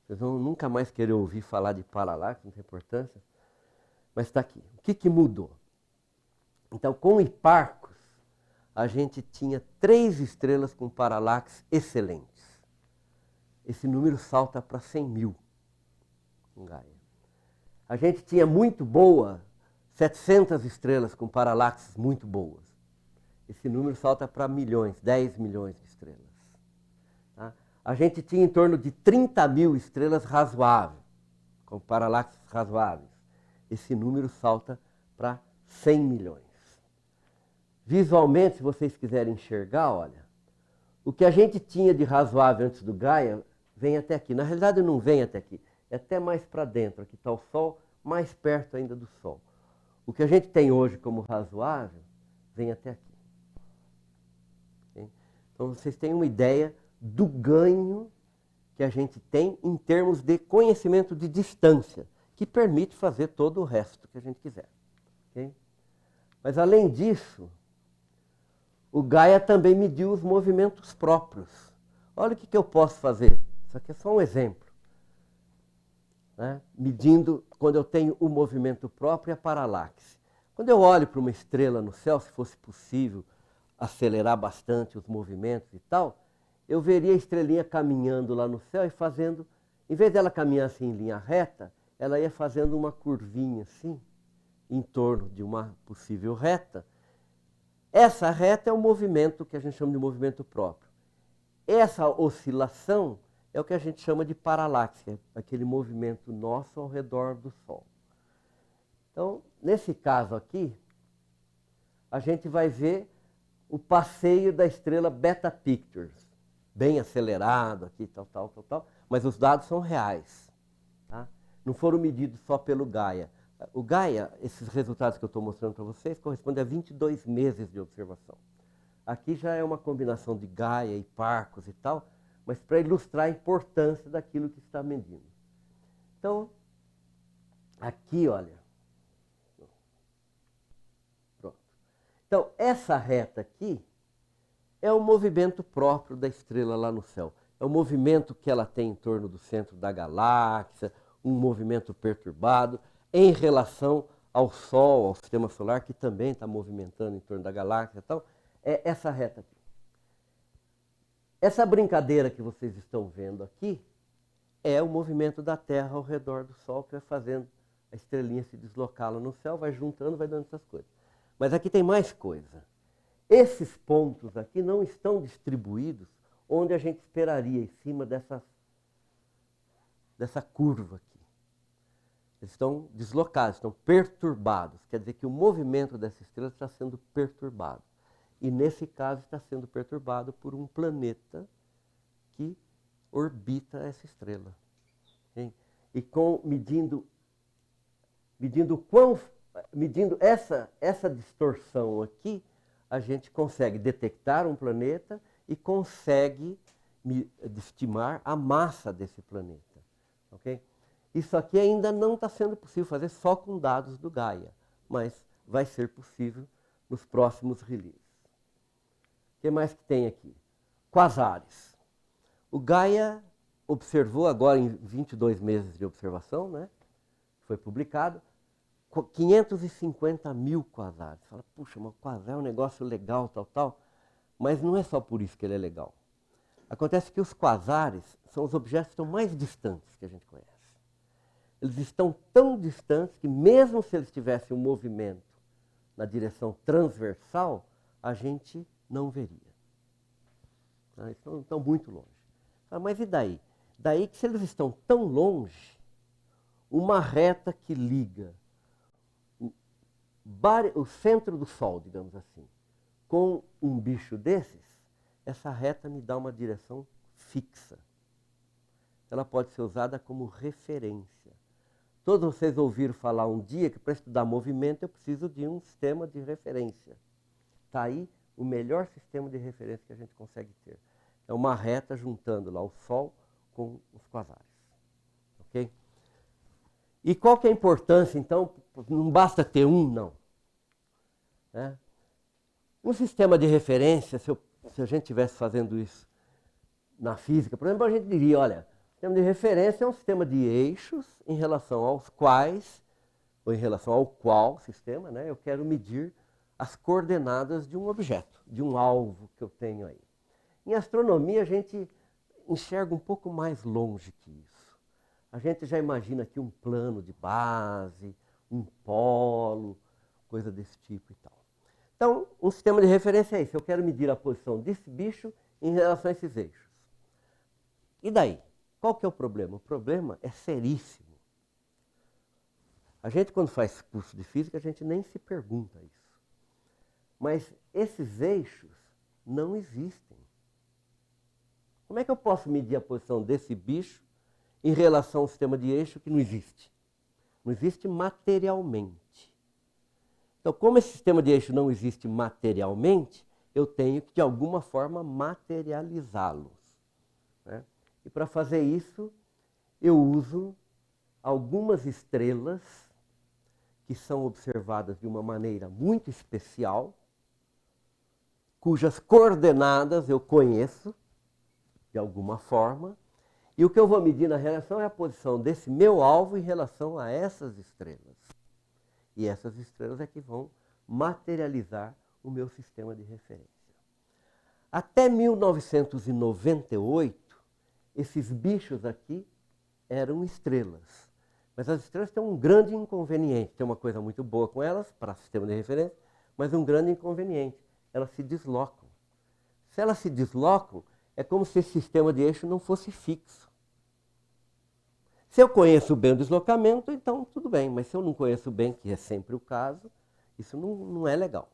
Vocês vão nunca mais querer ouvir falar de paralaxe, não tem importância. Mas está aqui. O que mudou? Então, com o Hipparcos, a gente tinha 3 estrelas com paralaxes excelentes. Esse número salta para 100 mil em Gaia. A gente tinha muito boa, 700 estrelas com paralaxes muito boas. Esse número salta para milhões, 10 milhões de estrelas. Tá? A gente tinha em torno de 30 mil estrelas razoáveis, com paralaxes razoáveis. Esse número salta para 100 milhões. visualmente, se vocês quiserem enxergar, olha, o que a gente tinha de razoável antes do Gaia vem até aqui. Na realidade não vem até aqui, é até mais para dentro. Aqui está o Sol, mais perto ainda do Sol. O que a gente tem hoje como razoável vem até aqui. Okay? Então vocês têm uma ideia do ganho que a gente tem em termos de conhecimento de distância, que permite fazer todo o resto que a gente quiser. Okay? Mas além disso, o Gaia também mediu os movimentos próprios. Olha o que eu posso fazer. Isso aqui é só um exemplo. Né? Medindo quando eu tenho o movimento próprio e a paralaxe. Quando eu olho para uma estrela no céu, se fosse possível acelerar bastante os movimentos e tal, eu veria a estrelinha caminhando lá no céu e fazendo, em vez dela caminhar assim em linha reta, ela ia fazendo uma curvinha assim, em torno de uma possível reta. Essa reta é o movimento que a gente chama de movimento próprio. Essa oscilação é o que a gente chama de paralaxe, aquele movimento nosso ao redor do Sol. Então, nesse caso aqui, a gente vai ver o passeio da estrela Beta Pictures, bem acelerado aqui, tal, mas os dados são reais. Tá? Não foram medidos só pelo Gaia. O Gaia, esses resultados que eu estou mostrando para vocês, correspondem a 22 meses de observação. Aqui já é uma combinação de Gaia e Parcos e tal, mas para ilustrar a importância daquilo que está medindo. Então, aqui, olha. Pronto. Então, essa reta aqui é o movimento próprio da estrela lá no céu. É o movimento que ela tem em torno do centro da galáxia, um movimento perturbado em relação ao Sol, ao sistema solar, que também está movimentando em torno da galáxia e tal. É essa reta aqui. Essa brincadeira que vocês estão vendo aqui é o movimento da Terra ao redor do Sol, que vai fazendo a estrelinha se deslocar lá no céu, vai juntando, vai dando essas coisas. Mas aqui tem mais coisa. Esses pontos aqui não estão distribuídos onde a gente esperaria, em cima dessa curva aqui. Eles estão deslocados, estão perturbados. Quer dizer que o movimento dessa estrela está sendo perturbado. E nesse caso está sendo perturbado por um planeta que orbita essa estrela. Hein? E medindo essa distorção aqui, a gente consegue detectar um planeta e consegue estimar a massa desse planeta. Okay? Isso aqui ainda não está sendo possível fazer só com dados do Gaia, mas vai ser possível nos próximos releases. O que mais que tem aqui? Quasares. O Gaia observou agora em 22 meses de observação, né? Foi publicado, 550 mil quasares. Fala, puxa, mas o quasar é um negócio legal, tal. Mas não é só por isso que ele é legal. Acontece que os quasares são os objetos que estão mais distantes que a gente conhece. Eles estão tão distantes que mesmo se eles tivessem um movimento na direção transversal, a gente não veria. Eles estão muito longe. Mas e daí? Daí que se eles estão tão longe, uma reta que liga o centro do Sol, digamos assim, com um bicho desses, essa reta me dá uma direção fixa. Ela pode ser usada como referência. Todos vocês ouviram falar um dia que para estudar movimento eu preciso de um sistema de referência. Está aí o melhor sistema de referência que a gente consegue ter. É uma reta juntando lá o Sol com os quasares. Ok? E qual que é a importância, então? Não basta ter um, não. Né? Um sistema de referência, se a gente estivesse fazendo isso na física, por exemplo, a gente diria, olha, o sistema de referência é um sistema de eixos em relação aos quais, ou em relação ao qual sistema, né, eu quero medir as coordenadas de um objeto, de um alvo que eu tenho aí. Em astronomia, a gente enxerga um pouco mais longe que isso. A gente já imagina aqui um plano de base, um polo, coisa desse tipo e tal. Então, um sistema de referência é isso. Eu quero medir a posição desse bicho em relação a esses eixos. E daí? Qual que é o problema? O problema é seríssimo. A gente, quando faz curso de física, a gente nem se pergunta isso. Mas esses eixos não existem. Como é que eu posso medir a posição desse bicho em relação ao sistema de eixo que não existe? Não existe materialmente. Então, como esse sistema de eixo não existe materialmente, eu tenho que, de alguma forma, materializá-los, né? E para fazer isso, eu uso algumas estrelas que são observadas de uma maneira muito especial, cujas coordenadas eu conheço de alguma forma, e o que eu vou medir na relação é a posição desse meu alvo em relação a essas estrelas. E essas estrelas é que vão materializar o meu sistema de referência. Até 1998, esses bichos aqui eram estrelas. Mas as estrelas têm um grande inconveniente. Tem uma coisa muito boa com elas, para o sistema de referência, mas um grande inconveniente. Elas se deslocam. Se elas se deslocam, é como se esse sistema de eixo não fosse fixo. Se eu conheço bem o deslocamento, então tudo bem. Mas se eu não conheço bem, que é sempre o caso, isso não é legal.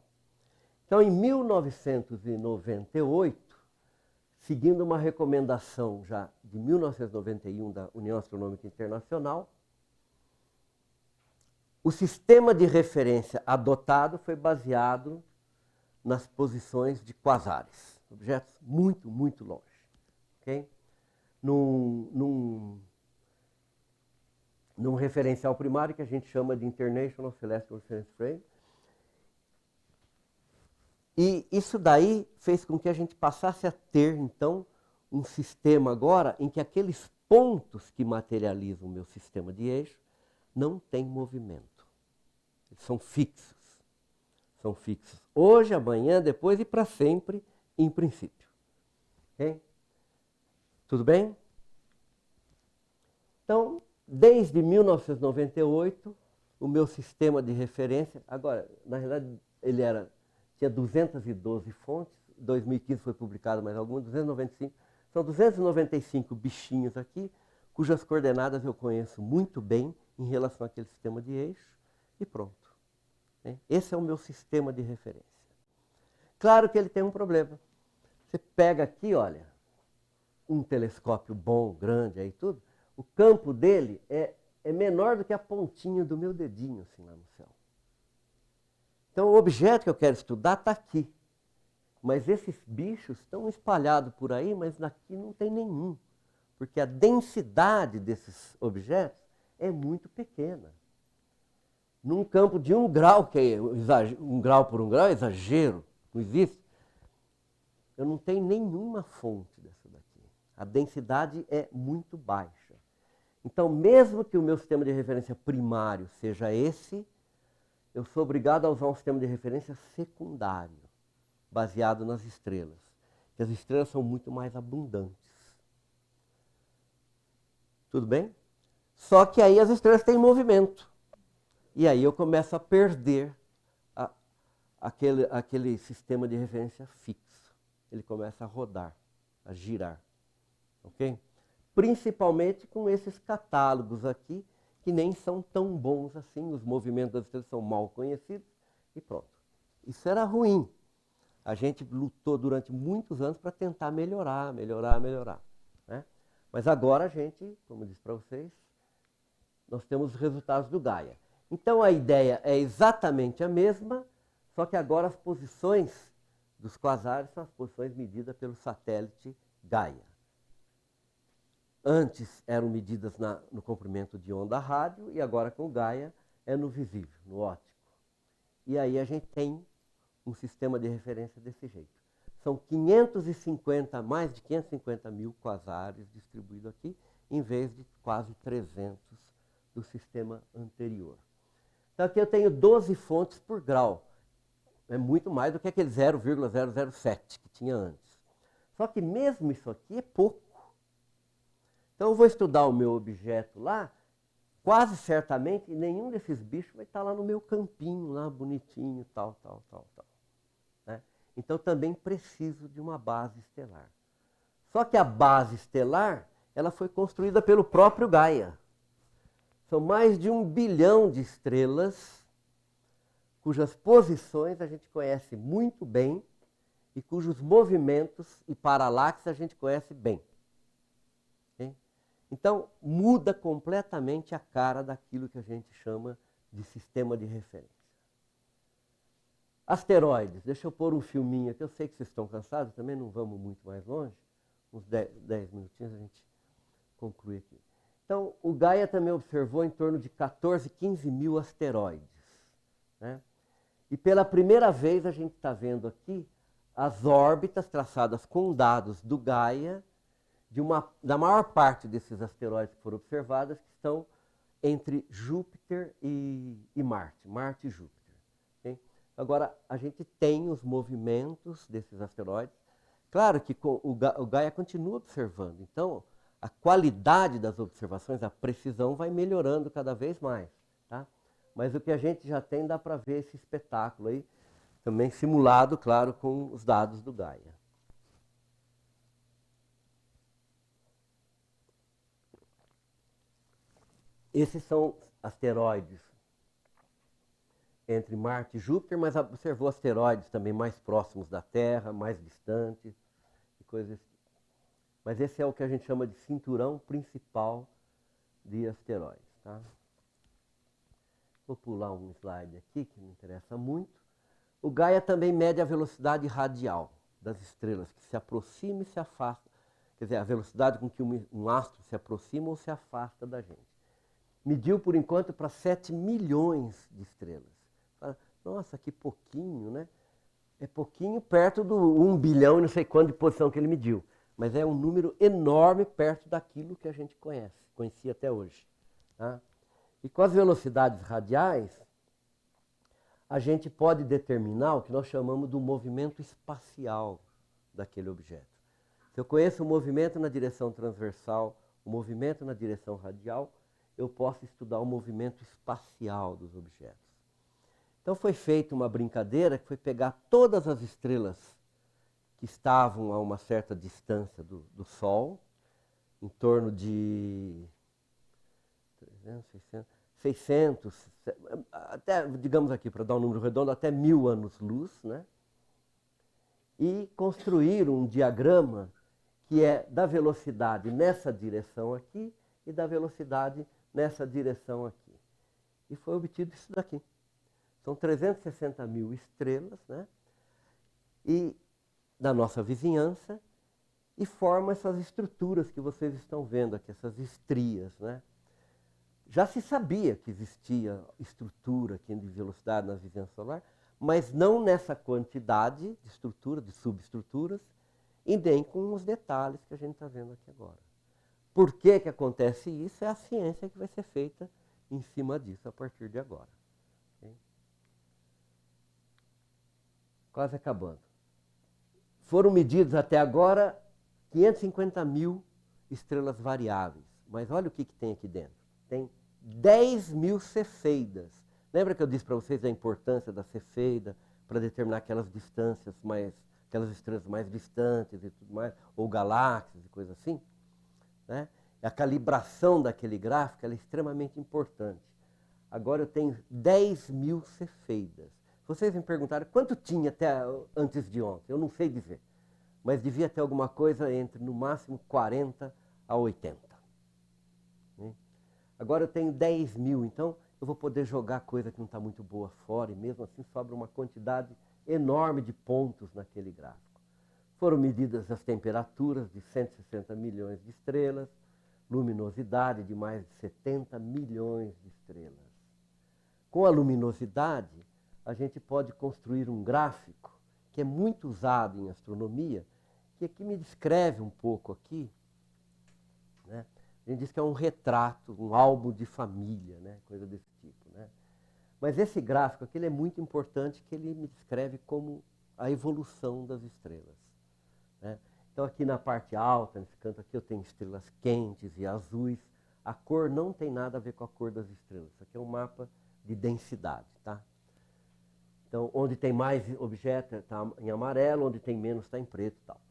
Então, em 1998, seguindo uma recomendação já de 1991 da União Astronômica Internacional, o sistema de referência adotado foi baseado nas posições de quasares, objetos muito, muito longe. Okay? Num referencial primário que a gente chama de International Celestial Reference Frame. E isso daí fez com que a gente passasse a ter, então, um sistema agora em que aqueles pontos que materializam o meu sistema de eixo não têm movimento. Eles são fixos. São fixos hoje, amanhã, depois e para sempre, em princípio. Okay? Tudo bem? Então, desde 1998, o meu sistema de referência, agora, na realidade, tinha 212 fontes, em 2015 foi publicado mais algumas, 295. São 295 bichinhos aqui, cujas coordenadas eu conheço muito bem em relação àquele sistema de eixo, e pronto. Esse é o meu sistema de referência. Claro que ele tem um problema. Você pega aqui, olha, um telescópio bom, grande, aí tudo, o campo dele é menor do que a pontinha do meu dedinho, assim, lá no céu. Então, o objeto que eu quero estudar está aqui. Mas esses bichos estão espalhados por aí, mas aqui não tem nenhum. Porque a densidade desses objetos é muito pequena. Num campo de 1 grau, que é 1 grau por 1 grau, é exagero, não existe. Eu não tenho nenhuma fonte dessa daqui. A densidade é muito baixa. Então, mesmo que o meu sistema de referência primário seja esse, eu sou obrigado a usar um sistema de referência secundário, baseado nas estrelas. Porque as estrelas são muito mais abundantes. Tudo bem? Só que aí as estrelas têm movimento. E aí eu começo a perder aquele sistema de referência fixo. Ele começa a rodar, a girar. Ok? Principalmente com esses catálogos aqui, que nem são tão bons assim, os movimentos das estrelas são mal conhecidos, e pronto. Isso era ruim. A gente lutou durante muitos anos para tentar melhorar. Né? Mas agora a gente, como eu disse para vocês, nós temos os resultados do Gaia. Então a ideia é exatamente a mesma, só que agora as posições dos quasares são as posições medidas pelo satélite Gaia. Antes eram medidas no comprimento de onda rádio e agora com o Gaia é no visível, no óptico. E aí a gente tem um sistema de referência desse jeito. São mais de 550 mil quasares distribuídos aqui, em vez de quase 300 do sistema anterior. Então aqui eu tenho 12 fontes por grau. É muito mais do que aquele 0,007 que tinha antes. Só que mesmo isso aqui é pouco. Então eu vou estudar o meu objeto lá, quase certamente nenhum desses bichos vai estar lá no meu campinho, lá bonitinho, tal. Né? Então também preciso de uma base estelar. Só que a base estelar, ela foi construída pelo próprio Gaia. São mais de 1 bilhão de estrelas, cujas posições a gente conhece muito bem e cujos movimentos e paralaxes a gente conhece bem. Okay? Então, muda completamente a cara daquilo que a gente chama de sistema de referência. Asteroides. Deixa eu pôr um filminho aqui. Eu sei que vocês estão cansados, também não vamos muito mais longe. Uns 10 minutinhos a gente conclui aqui. Então, o Gaia também observou em torno de 14, 15 mil asteroides. Né? E pela primeira vez a gente está vendo aqui as órbitas traçadas com dados do Gaia, da maior parte desses asteroides que foram observados, que estão entre Júpiter e Marte, Marte e Júpiter. Okay? Agora, a gente tem os movimentos desses asteroides. Claro que o Gaia continua observando, então a qualidade das observações, a precisão vai melhorando cada vez mais. Tá? Mas o que a gente já tem, dá para ver esse espetáculo aí, também simulado, claro, com os dados do Gaia. Esses são asteroides entre Marte e Júpiter, mas observou asteroides também mais próximos da Terra, mais distantes, e coisas assim. Mas esse é o que a gente chama de cinturão principal de asteroides. Tá? Vou pular um slide aqui, que me interessa muito. O Gaia também mede a velocidade radial das estrelas, que se aproxima e se afasta. Quer dizer, a velocidade com que um astro se aproxima ou se afasta da gente. Mediu, por enquanto, para 7 milhões de estrelas. Nossa, que pouquinho, né? É pouquinho perto do 1 bilhão e não sei quanto de posição que ele mediu. Mas é um número enorme perto daquilo que a gente conhecia até hoje. Tá? E com as velocidades radiais, a gente pode determinar o que nós chamamos do movimento espacial daquele objeto. Se eu conheço o movimento na direção transversal, o movimento na direção radial, eu posso estudar o movimento espacial dos objetos. Então foi feita uma brincadeira que foi pegar todas as estrelas que estavam a uma certa distância do Sol, em torno de 600, até, digamos aqui, para dar um número redondo, até 1000 anos-luz, né? E construíram um diagrama que é da velocidade nessa direção aqui e da velocidade nessa direção aqui. E foi obtido isso daqui. São 360 mil estrelas, né? E da nossa vizinhança, e forma essas estruturas que vocês estão vendo aqui, essas estrias. Né? Já se sabia que existia estrutura aqui de velocidade na vizinhança solar, mas não nessa quantidade de estrutura, de subestruturas, e nem com os detalhes que a gente está vendo aqui agora. Por que que acontece isso? É a ciência que vai ser feita em cima disso a partir de agora. Okay? Quase acabando. Foram medidos até agora 550 mil estrelas variáveis. Mas olha o que tem aqui dentro. Tem 10 mil cefeidas. Lembra que eu disse para vocês a importância da cefeida para determinar aquelas distâncias aquelas estrelas mais distantes e tudo mais, ou galáxias e coisa assim? Né? A calibração daquele gráfico é extremamente importante. Agora eu tenho 10 mil cefeidas. Vocês me perguntaram quanto tinha até antes de ontem. Eu não sei dizer. Mas devia ter alguma coisa entre, no máximo, 40 a 80. Agora eu tenho 10 mil, então eu vou poder jogar coisa que não está muito boa fora, e mesmo assim sobra uma quantidade enorme de pontos naquele gráfico. Foram medidas as temperaturas de 160 milhões de estrelas, luminosidade de mais de 70 milhões de estrelas. Com a luminosidade, a gente pode construir um gráfico que é muito usado em astronomia, que aqui me descreve um pouco aqui, né? A gente diz que é um retrato, um álbum de família, né? Coisa desse tipo. Né? Mas esse gráfico aqui ele é muito importante, que ele me descreve como a evolução das estrelas. Né? Então aqui na parte alta, nesse canto aqui, eu tenho estrelas quentes e azuis. A cor não tem nada a ver com a cor das estrelas. Isso aqui é um mapa de densidade. Tá? Então, onde tem mais objetos está em amarelo, onde tem menos está em preto e tal.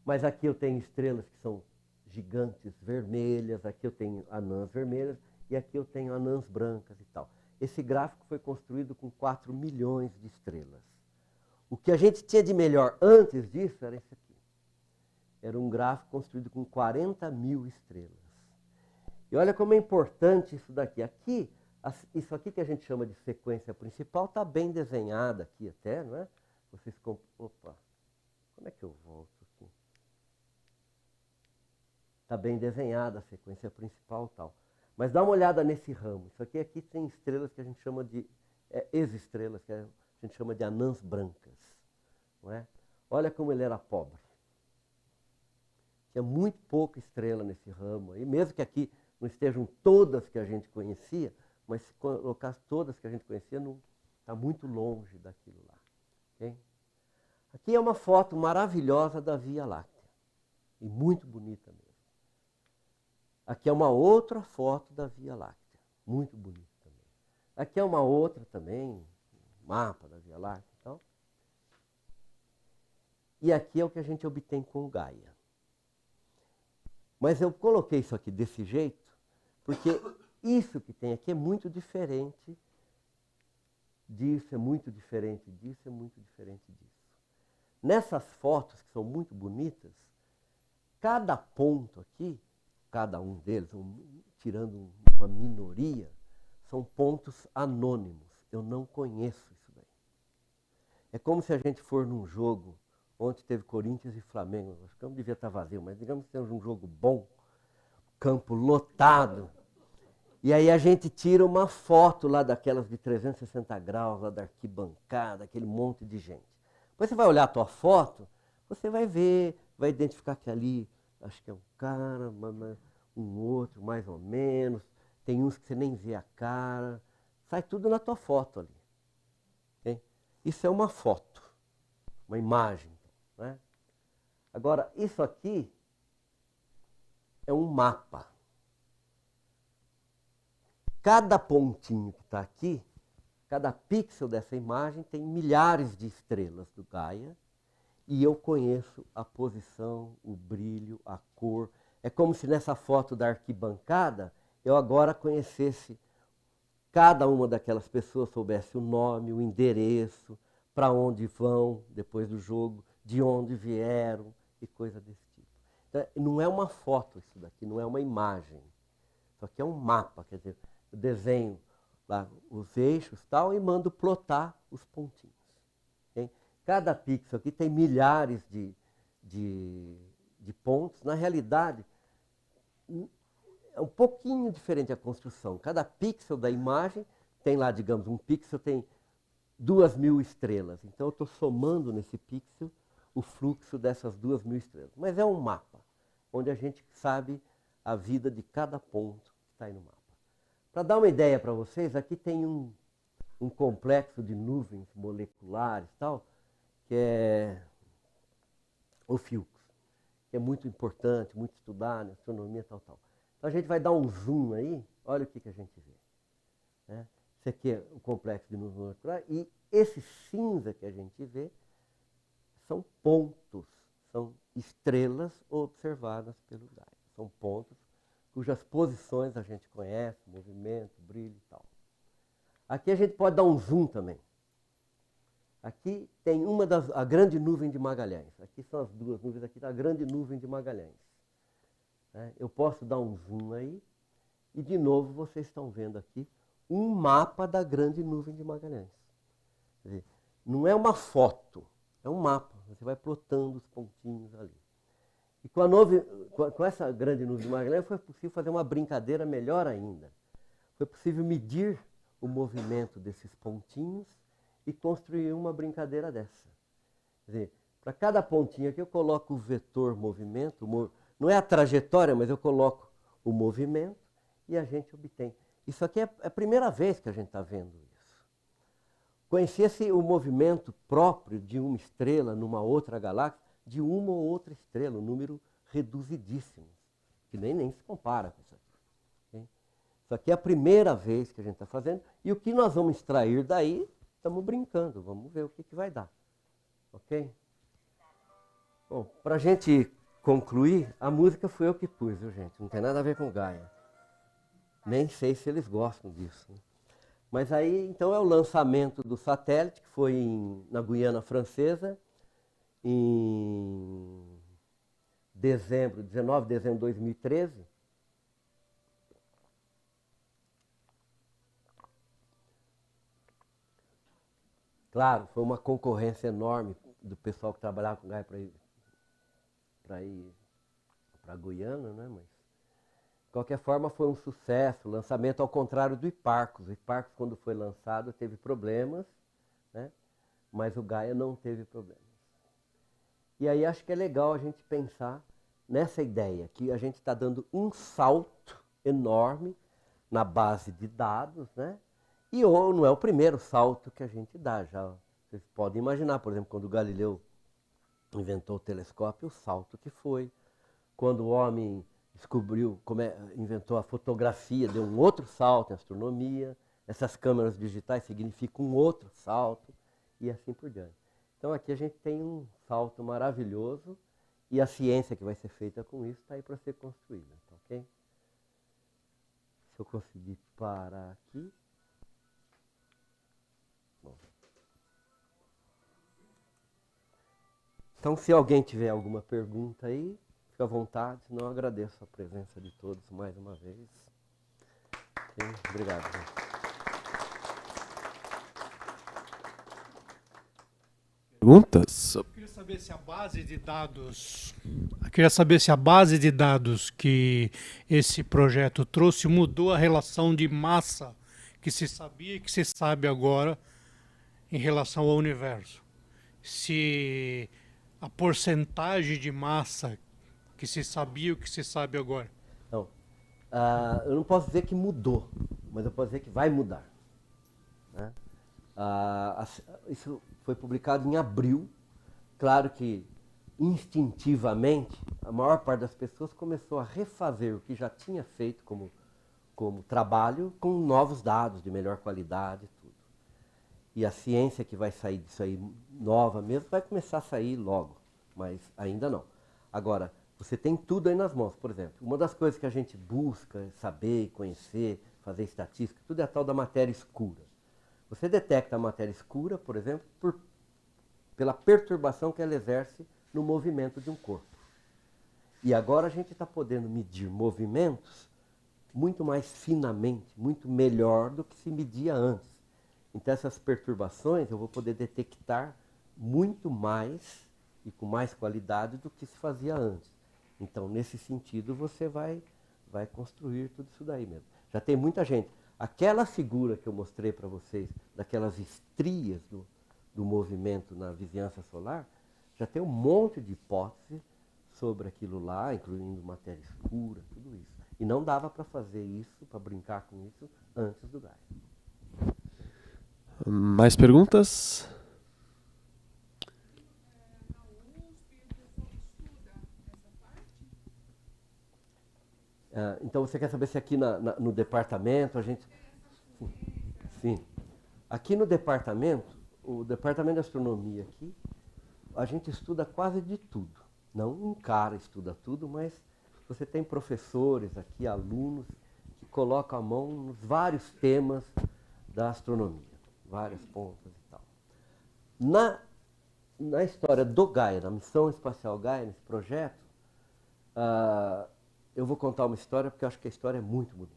Mas aqui eu tenho estrelas que são gigantes vermelhas, aqui eu tenho anãs vermelhas e aqui eu tenho anãs brancas e tal. Esse gráfico foi construído com 4 milhões de estrelas. O que a gente tinha de melhor antes disso era esse aqui. Era um gráfico construído com 40 mil estrelas. E olha como é importante isso daqui. Aqui, isso aqui que a gente chama de sequência principal está bem desenhada aqui até, não é? Opa, como é que eu volto aqui? Está bem desenhada a sequência principal e tal. Mas dá uma olhada nesse ramo. Isso aqui tem estrelas que a gente chama de exestrelas, que a gente chama de anãs brancas. Não é? Olha como ele era pobre. Tinha muito pouca estrela nesse ramo. E mesmo que aqui não estejam todas que a gente conhecia, mas se colocasse todas que a gente conhecia, está muito longe daquilo lá. Okay? Aqui é uma foto maravilhosa da Via Láctea. E muito bonita mesmo. Aqui é uma outra foto da Via Láctea. Muito bonita também. Aqui é uma outra também, mapa da Via Láctea e tal. E aqui é o que a gente obtém com o Gaia. Mas eu coloquei isso aqui desse jeito, porque isso que tem aqui é muito diferente disso, é muito diferente disso, é muito diferente disso. Nessas fotos, que são muito bonitas, cada ponto aqui, cada um deles, tirando uma minoria, são pontos anônimos. Eu não conheço isso daí. É como se a gente for num jogo, ontem teve Corinthians e Flamengo, acho que o campo devia estar vazio, mas digamos que seja um jogo bom, campo lotado, e aí a gente tira uma foto lá daquelas de 360 graus, lá da arquibancada, aquele monte de gente. Depois você vai olhar a tua foto, você vai ver, vai identificar que ali, acho que é um cara, um outro mais ou menos, tem uns que você nem vê a cara, sai tudo na tua foto ali. Okay? Isso é uma foto, uma imagem. Né? Agora, isso aqui é um mapa. Cada pontinho que está aqui, cada pixel dessa imagem tem milhares de estrelas do Gaia e eu conheço a posição, o brilho, a cor. É como se nessa foto da arquibancada eu agora conhecesse cada uma daquelas pessoas, soubesse o nome, o endereço, para onde vão depois do jogo, de onde vieram e coisa desse tipo. Então, não é uma foto isso daqui, não é uma imagem. Isso aqui é um mapa, quer dizer, eu desenho lá os eixos e tal e mando plotar os pontinhos. Okay? Cada pixel aqui tem milhares de pontos. Na realidade, é um pouquinho diferente a construção. Cada pixel da imagem tem lá, digamos, um pixel tem 2.000 estrelas. Então eu estou somando nesse pixel o fluxo dessas 2.000 estrelas. Mas é um mapa, onde a gente sabe a vida de cada ponto que está aí no mapa. Para dar uma ideia para vocês, aqui tem um complexo de nuvens moleculares tal, que é o Filks, que é muito importante, muito estudado, astronomia tal. Então a gente vai dar um zoom aí, olha o que a gente vê. Né? Esse aqui é o complexo de nuvens moleculares, e esse cinza que a gente vê são pontos, são estrelas observadas pelo Gaia. São pontos cujas posições a gente conhece, movimento, brilho e tal. Aqui a gente pode dar um zoom também. Aqui tem a grande nuvem de Magalhães. Aqui são as duas nuvens, aqui está a grande nuvem de Magalhães. Eu posso dar um zoom aí e de novo vocês estão vendo aqui um mapa da grande nuvem de Magalhães. Quer dizer, não é uma foto, é um mapa. Você vai plotando os pontinhos ali. E com essa grande nuvem de Magalhães foi possível fazer uma brincadeira melhor ainda. Foi possível medir o movimento desses pontinhos e construir uma brincadeira dessa. Quer dizer, para cada pontinho aqui eu coloco o vetor movimento, não é a trajetória, mas eu coloco o movimento e a gente obtém. Isso aqui é a primeira vez que a gente está vendo isso. Conhecesse o movimento próprio de uma estrela numa outra galáxia, de uma ou outra estrela, um número reduzidíssimo, que nem se compara com isso aqui. Okay? Isso aqui é a primeira vez que a gente está fazendo, e o que nós vamos extrair daí, estamos brincando, vamos ver o que vai dar. Ok? Bom, para a gente concluir, a música foi eu que pus, viu gente? Não tem nada a ver com Gaia. Nem sei se eles gostam disso. Né? Mas aí, então, é o lançamento do satélite, que foi na Guiana Francesa, em 19 de dezembro de 2013. Claro, foi uma concorrência enorme do pessoal que trabalhava com Gaia para ir para a Guiana, né? Mas, de qualquer forma, foi um sucesso. O lançamento, ao contrário do Hipparcos. O Hipparcos, quando foi lançado, teve problemas, né? Mas o Gaia não teve problemas. E aí acho que é legal a gente pensar nessa ideia, que a gente está dando um salto enorme na base de dados, né? E não é o primeiro salto que a gente dá, já vocês podem imaginar, por exemplo, quando o Galileu inventou o telescópio, o salto que foi. Quando o homem descobriu, inventou a fotografia, deu um outro salto em astronomia. Essas câmeras digitais significam um outro salto e assim por diante. Então aqui a gente tem um salto maravilhoso e a ciência que vai ser feita com isso está aí para ser construída, tá ok? Se eu conseguir parar aqui. Bom. Então, se alguém tiver alguma pergunta aí, fica à vontade, senão eu agradeço a presença de todos mais uma vez. Okay? Obrigado. Perguntas? Eu queria saber se a base de dados, que esse projeto trouxe mudou a relação de massa que se sabia e que se sabe agora em relação ao universo. Se a porcentagem de massa que se sabia e o que se sabe agora. Não, eu não posso dizer que mudou, mas eu posso dizer que vai mudar. Né? Isso foi publicado em abril. Claro que, instintivamente, a maior parte das pessoas começou a refazer o que já tinha feito como trabalho com novos dados de melhor qualidade e tudo. E a ciência que vai sair disso aí, nova mesmo, vai começar a sair logo, mas ainda não. Agora, você tem tudo aí nas mãos. Por exemplo, uma das coisas que a gente busca saber, conhecer, fazer estatística, tudo é a tal da matéria escura. Você detecta a matéria escura, por exemplo, pela perturbação que ela exerce no movimento de um corpo. E agora a gente está podendo medir movimentos muito mais finamente, muito melhor do que se media antes. Então essas perturbações eu vou poder detectar muito mais e com mais qualidade do que se fazia antes. Então, nesse sentido, você vai construir tudo isso daí mesmo. Já tem muita gente. Aquela figura que eu mostrei para vocês, daquelas estrias do movimento na vizinhança solar, já tem um monte de hipóteses sobre aquilo lá, incluindo matéria escura, tudo isso. E não dava para fazer isso, para brincar com isso, antes do Gaia. Mais perguntas? Então você quer saber se aqui no departamento a gente... Sim. Aqui no departamento, o departamento de astronomia aqui, a gente estuda quase de tudo. Não um cara estuda tudo, mas você tem professores aqui, alunos, que colocam a mão nos vários temas da astronomia, várias pontas e tal. Na história do Gaia, na missão espacial Gaia, nesse projeto, eu vou contar uma história porque eu acho que a história é muito bonita.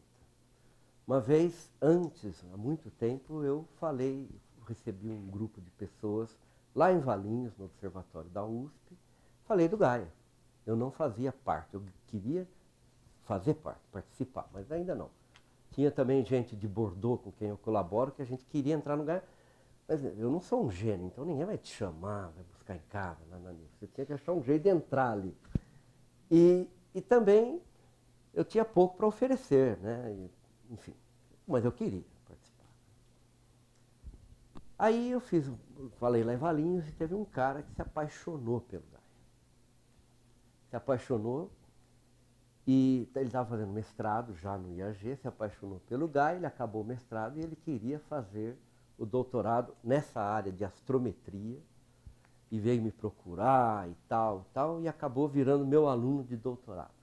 Uma vez, antes, há muito tempo, eu recebi um grupo de pessoas lá em Valinhos, no observatório da USP, falei do Gaia. Eu não fazia parte, eu queria fazer parte, participar, mas ainda não. Tinha também gente de Bordeaux com quem eu colaboro, que a gente queria entrar no Gaia, mas eu não sou um gênio, então ninguém vai te chamar, vai buscar em casa, nada disso. Você tinha que achar um jeito de entrar ali. E também eu tinha pouco para oferecer, né? Enfim, mas eu queria participar. Aí eu falei lá em Valinhos e teve um cara que se apaixonou pelo Gaia. Se apaixonou e ele estava fazendo mestrado já no IAG, se apaixonou pelo Gaia, ele acabou o mestrado e ele queria fazer o doutorado nessa área de astrometria e veio me procurar e tal, e acabou virando meu aluno de doutorado.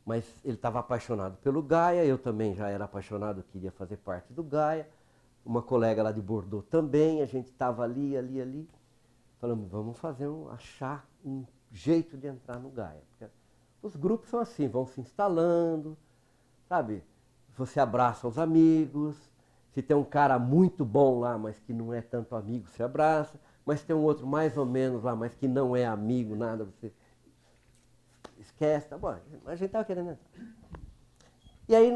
Mas ele estava apaixonado pelo Gaia, eu também já era apaixonado, queria fazer parte do Gaia. uma colega lá de Bordeaux também, a gente estava ali. Falamos, vamos achar um jeito de entrar no Gaia. Porque os grupos são assim, vão se instalando, sabe? Você abraça os amigos, se tem um cara muito bom lá, mas que não é tanto amigo, você abraça, mas tem um outro mais ou menos lá, mas que não é amigo, nada, você esquece, tá bom, a gente estava querendo entrar. E aí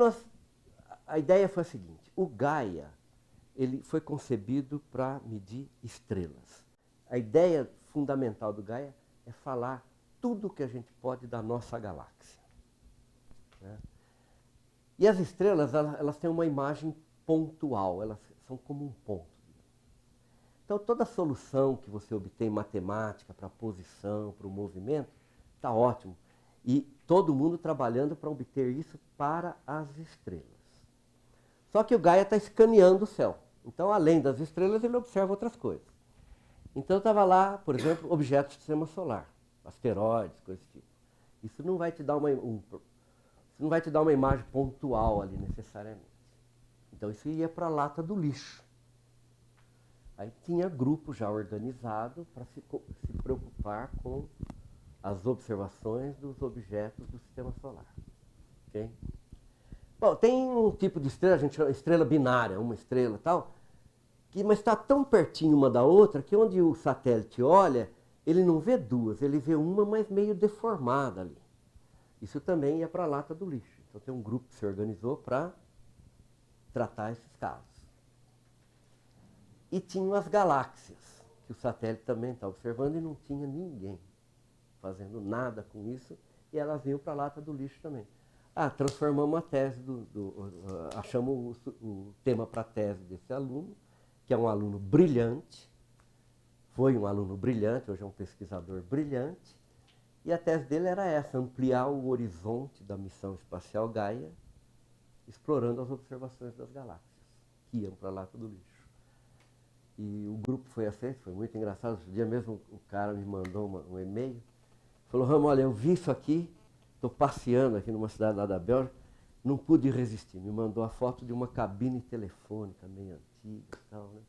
a ideia foi a seguinte, o Gaia, ele foi concebido para medir estrelas. A ideia fundamental do Gaia é falar tudo o que a gente pode da nossa galáxia. Né? E as estrelas, elas têm uma imagem pontual, elas são como um ponto. Então, toda solução que você obtém matemática para a posição, para o movimento, está ótimo. E todo mundo trabalhando para obter isso para as estrelas. Só que o Gaia está escaneando o céu. Então, além das estrelas, ele observa outras coisas. Então, estava lá, por exemplo, objetos do sistema solar, asteroides, coisas desse tipo. Isso não vai te dar uma imagem pontual ali, necessariamente. Então, isso ia para a lata do lixo. Aí tinha grupo já organizado para se preocupar com as observações dos objetos do sistema solar. Okay? Bom, tem um tipo de estrela, a gente chama estrela binária, uma estrela e tal, mas está tão pertinho uma da outra que onde o satélite olha, ele não vê duas, ele vê uma, mas meio deformada ali. Isso também ia para a lata do lixo. Então tem um grupo que se organizou para tratar esses casos. E tinham as galáxias, que o satélite também está observando e não tinha ninguém fazendo nada com isso, e elas vinham para a lata do lixo também. Transformamos a tese, achamos o tema para a tese desse aluno, que é um aluno brilhante, foi um aluno brilhante, hoje é um pesquisador brilhante, e a tese dele era essa, ampliar o horizonte da missão espacial Gaia, explorando as observações das galáxias, que iam para a lata do lixo. E o grupo foi aceito, foi muito engraçado. Outro dia mesmo o cara me mandou um e-mail, falou, Ramo, olha, eu vi isso aqui, estou passeando aqui numa cidade lá da Bélgica, não pude resistir. Me mandou a foto de uma cabine telefônica meio antiga e tal, né?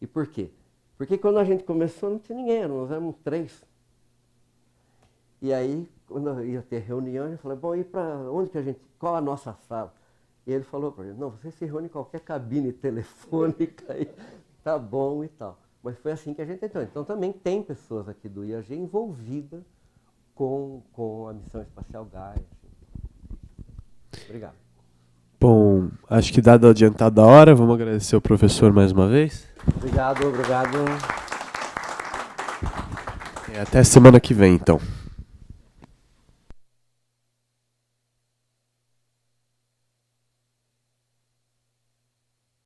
E por quê? Porque quando a gente começou não tinha ninguém, nós éramos 3. E aí, quando eu ia ter reunião, eu falei, bom, e para onde que qual a nossa sala? E ele falou para mim, não, você se reúne em qualquer cabine telefônica aí, tá bom e tal. Mas foi assim que a gente entrou. Então também tem pessoas aqui do IAG envolvidas com a missão espacial Gaia. Assim. Obrigado. Bom, acho que dado adiantado a hora, vamos agradecer ao professor mais uma vez. Obrigado. Até semana que vem, então.